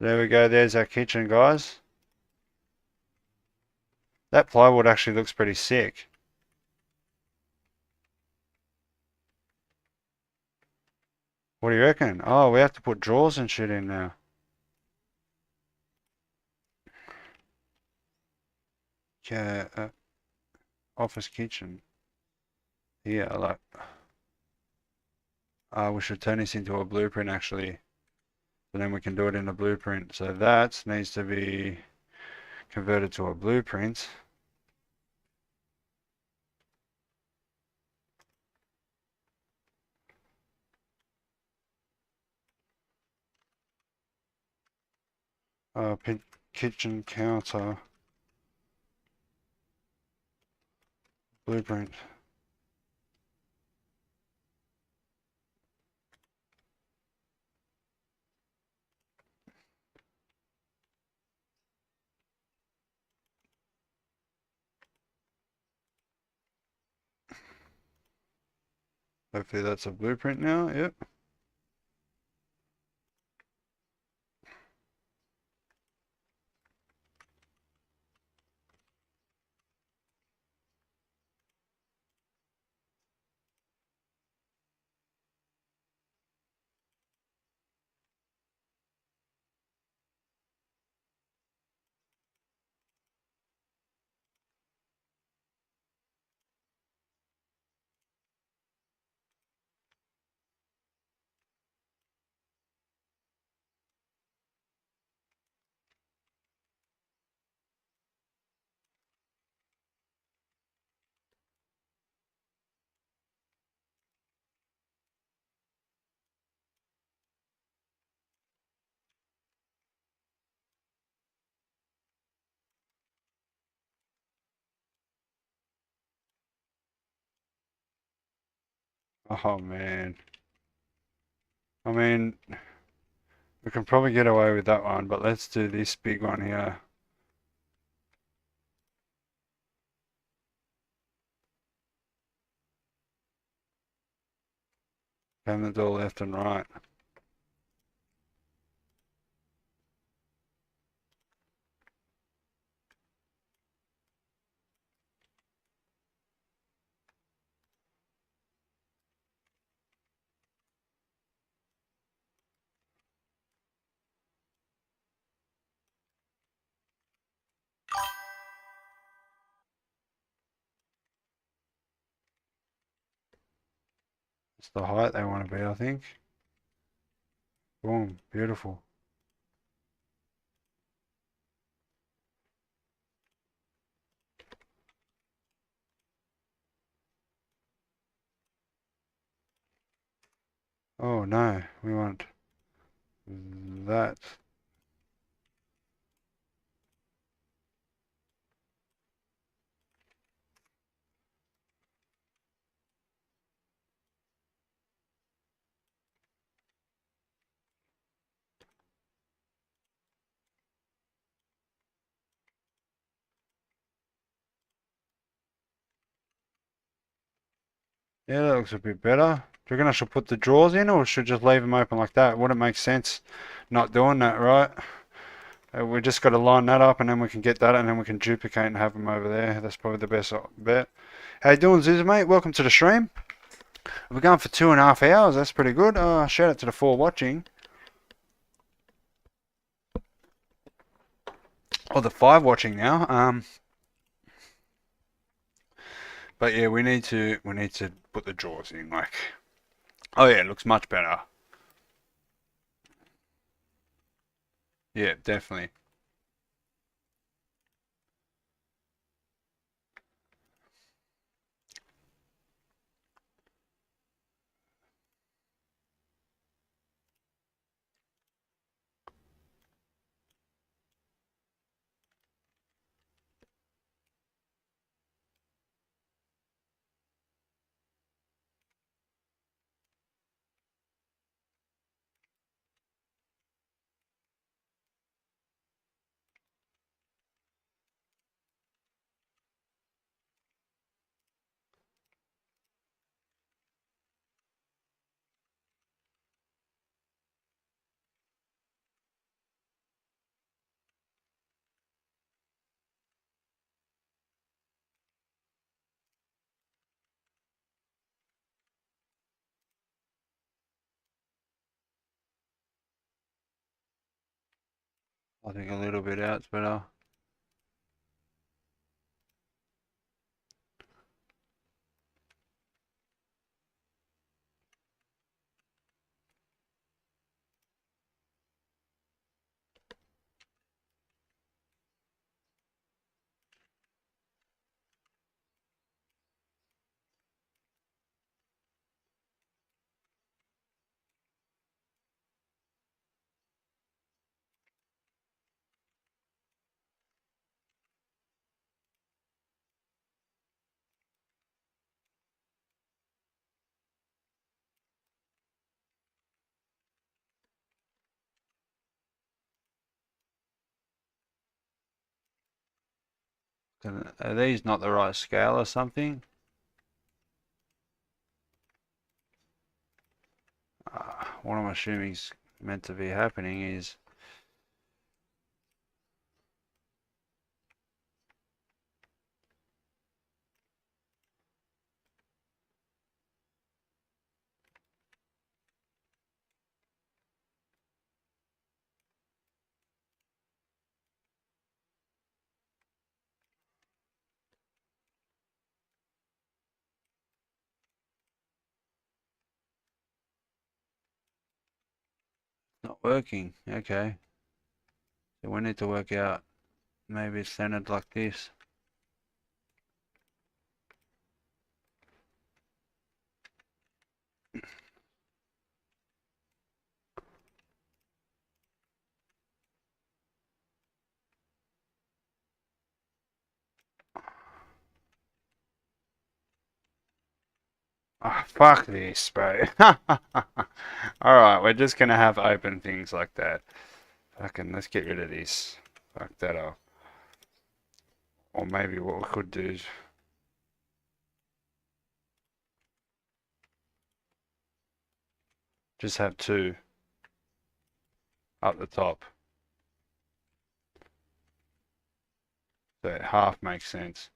There we go, there's our kitchen, guys. That plywood actually looks pretty sick. What do you reckon? Oh, we have to put drawers and shit in now. office kitchen. Yeah, like, we should turn this into a blueprint actually. So then we can do it in a blueprint. So that needs to be converted to a blueprint. Kitchen counter blueprint. Hopefully that's a blueprint now. Yep. Oh man. I mean, we can probably get away with that one, but let's do this big one here. Open the door left and right. It's the height they want to be, I think. Boom, beautiful. Oh no, we want that. Yeah, that looks a bit better. Do you reckon I should put the drawers in or should just leave them open like that? Wouldn't make sense not doing that, right? We just got to line that up and then we can get that and then we can duplicate and have them over there. That's probably the best bet. How you doing, Ziz, mate? Welcome to the stream. We're going for 2.5 hours. That's pretty good. Shout out to the 4 watching. Or the 5 watching now. But yeah, we need to put the drawers in. Like, oh yeah, it looks much better. Yeah, definitely. I think a little bit out's better. Are these not the right scale or something? What I'm assuming is meant to be happening is not working. Okay. So we need to work out, maybe it's centered like this. Oh, fuck this, bro. Alright, we're just gonna have open things like that. Fucking, let's get rid of this. Fuck that up. Or maybe what we could do is just have two up the top. So half makes sense.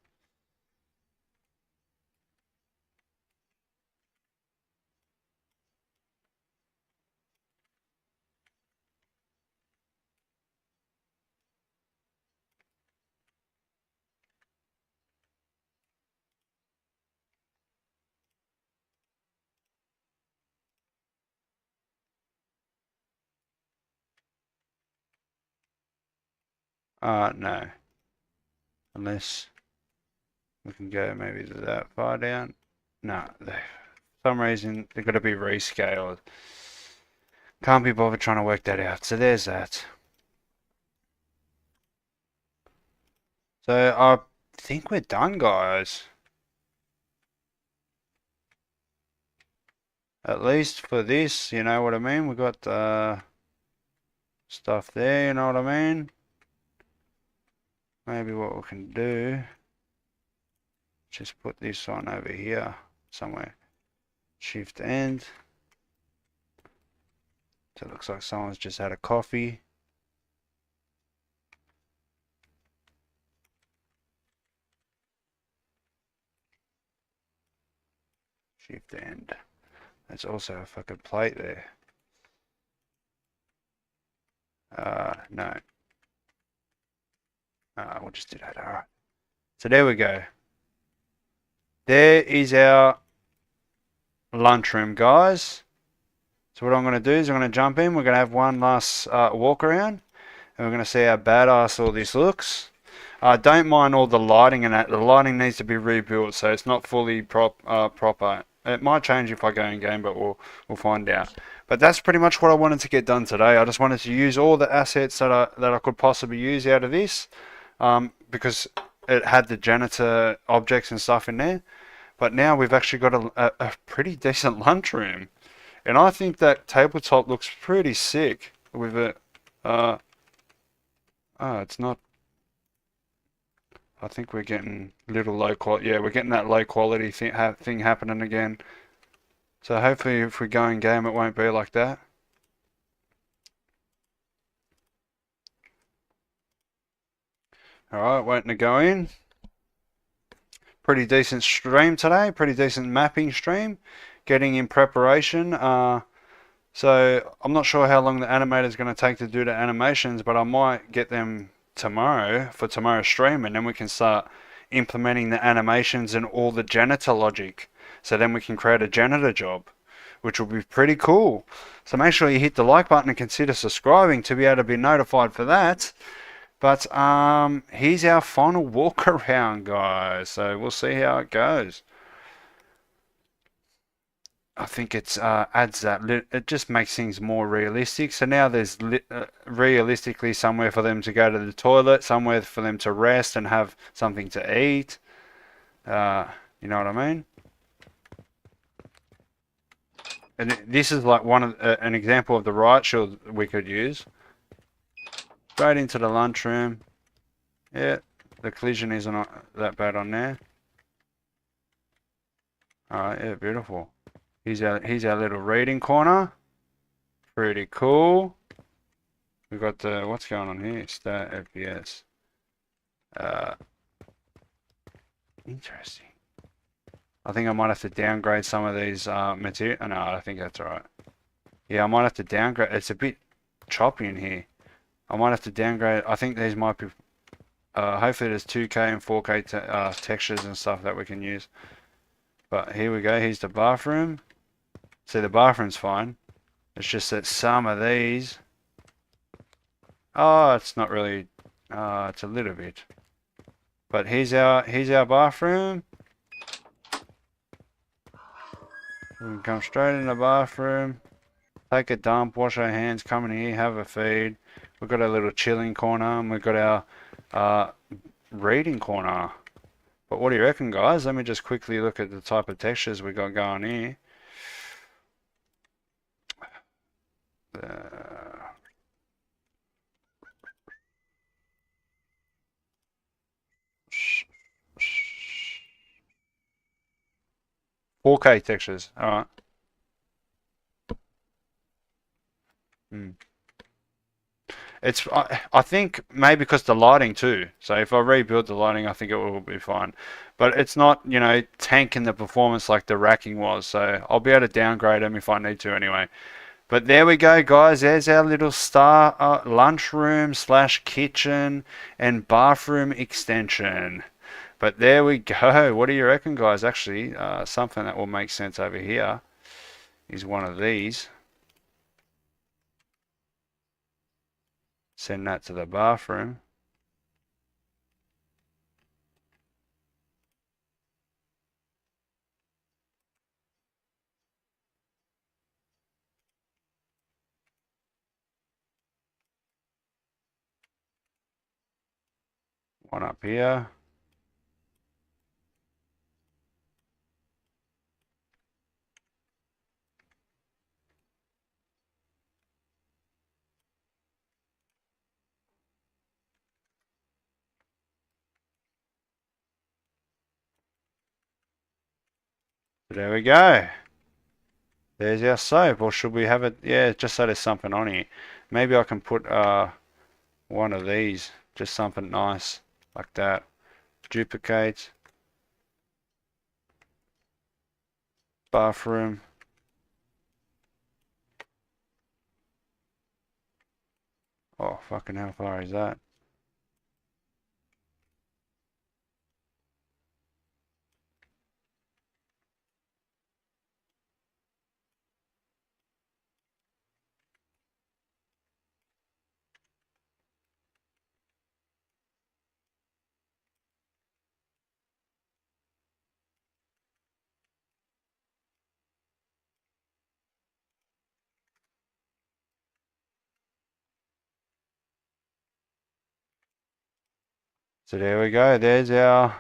No. Unless we can go maybe that far down. No, for some reason they've got to be rescaled. Can't be bothered trying to work that out. So there's that. So I think we're done, guys. At least for this, you know what I mean? We got stuff there, you know what I mean? Maybe what we can do, just put this on over here somewhere. Shift end. So it looks like someone's just had a coffee. Shift end. There's also a fucking plate there. No. We'll just do that. Alright. So there we go. There is our lunchroom, guys. So what I'm going to do is I'm going to jump in. We're going to have one last walk around. And we're going to see how badass all this looks. Don't mind all the lighting and that. The lighting needs to be rebuilt, so it's not fully proper. It might change if I go in game, but we'll find out. But that's pretty much what I wanted to get done today. I just wanted to use all the assets that I could possibly use out of this, because it had the janitor objects and stuff in there. But now we've actually got a pretty decent lunchroom, and I think that tabletop looks pretty sick with it. It's not. I think we're getting little low quality. Yeah, we're getting that low quality thing happening again. So hopefully if we go in game it won't be like that. Alright, waiting to go in. Pretty decent stream today, pretty decent mapping stream. Getting in preparation. So I'm not sure how long the animator is going to take to do the animations, but I might get them tomorrow for tomorrow's stream, and then we can start implementing the animations and all the janitor logic. So then we can create a janitor job, which will be pretty cool. So make sure you hit the like button and consider subscribing to be able to be notified for that. But here's our final walk around, guys. So we'll see how it goes. I think it's adds that it just makes things more realistic. So now there's realistically somewhere for them to go to the toilet, somewhere for them to rest and have something to eat. You know what I mean? And this is like one of an example of the riot shield we could use. Straight into the lunchroom. Yeah, The collision isn't that bad on there. Alright, yeah, beautiful. Here's our little reading corner. Pretty cool. We've got the, what's going on here? Stat FPS. Interesting. I think I might have to downgrade some of these material. No, I think that's alright. Yeah, I might have to downgrade. It's a bit choppy in here. I might have to downgrade. I think these might be. Hopefully, there's 2K and 4K textures and stuff that we can use. But here we go. Here's the bathroom. See, the bathroom's fine. It's just that some of these. Oh, it's not really. It's a little bit. But here's our bathroom. We can come straight in the bathroom. Take a dump, wash our hands, come in here, have a feed. We've got a little chilling corner, and we've got our reading corner. But what do you reckon, guys? Let me just quickly look at the type of textures we got going here. The 4K textures, alright. It's I think maybe because the lighting too. So if I rebuild the lighting, I think it will be fine. But it's not, you know, tanking the performance like the racking was. So I'll be able to downgrade them if I need to anyway. But there we go, guys. There's our little star lunchroom / kitchen and bathroom extension. But there we go. What do you reckon, guys? Actually, something that will make sense over here is one of these. Send that to the bathroom. One up here. There we go. There's our soap, or should we have it? Yeah, just so there's something on here. Maybe I can put one of these, just something nice like that. Duplicate. Bathroom. Oh, fucking how far is that? So there we go. There's our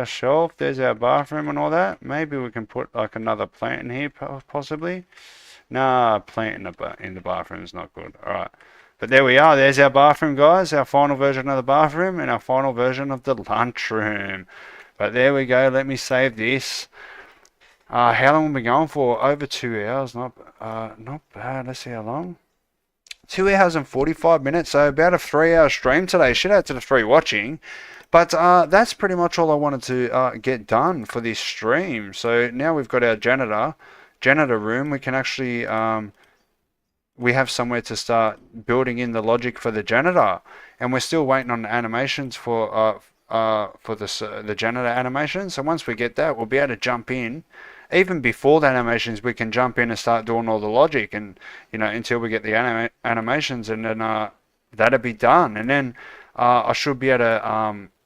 shelf. There's our bathroom and all that. Maybe we can put like another plant in here, possibly. Nah, plant in the bathroom is not good. All right. But there we are. There's our bathroom, guys. Our final version of the bathroom and our final version of the lunchroom. But there we go. Let me save this. How long have we been going for? Over 2 hours. Not bad. Let's see how long. 2 hours and 45 minutes, so about a 3-hour stream today. Shout out to the 3 watching. But that's pretty much all I wanted to get done for this stream. So now we've got our janitor room. We can actually, we have somewhere to start building in the logic for the janitor. And we're still waiting on the animations for the janitor animation. So once we get that, we'll be able to jump in. Even before the animations, we can jump in and start doing all the logic, and you know, until we get the animations, and then that'll be done. And then I should be able to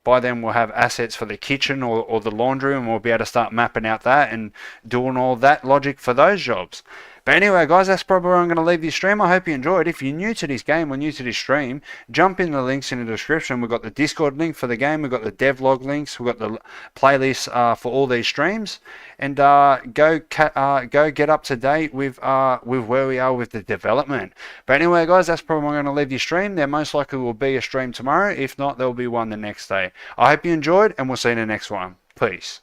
by then we'll have assets for the kitchen or the laundry, and we'll be able to start mapping out that and doing all that logic for those jobs. But anyway, guys, that's probably where I'm going to leave this stream. I hope you enjoyed. If you're new to this game or new to this stream, jump in the links in the description. We've got the Discord link for the game. We've got the devlog links. We've got the playlist for all these streams. And go get up to date with where we are with the development. But anyway, guys, that's probably where I'm going to leave this stream. There most likely will be a stream tomorrow. If not, there will be one the next day. I hope you enjoyed, and we'll see you in the next one. Peace.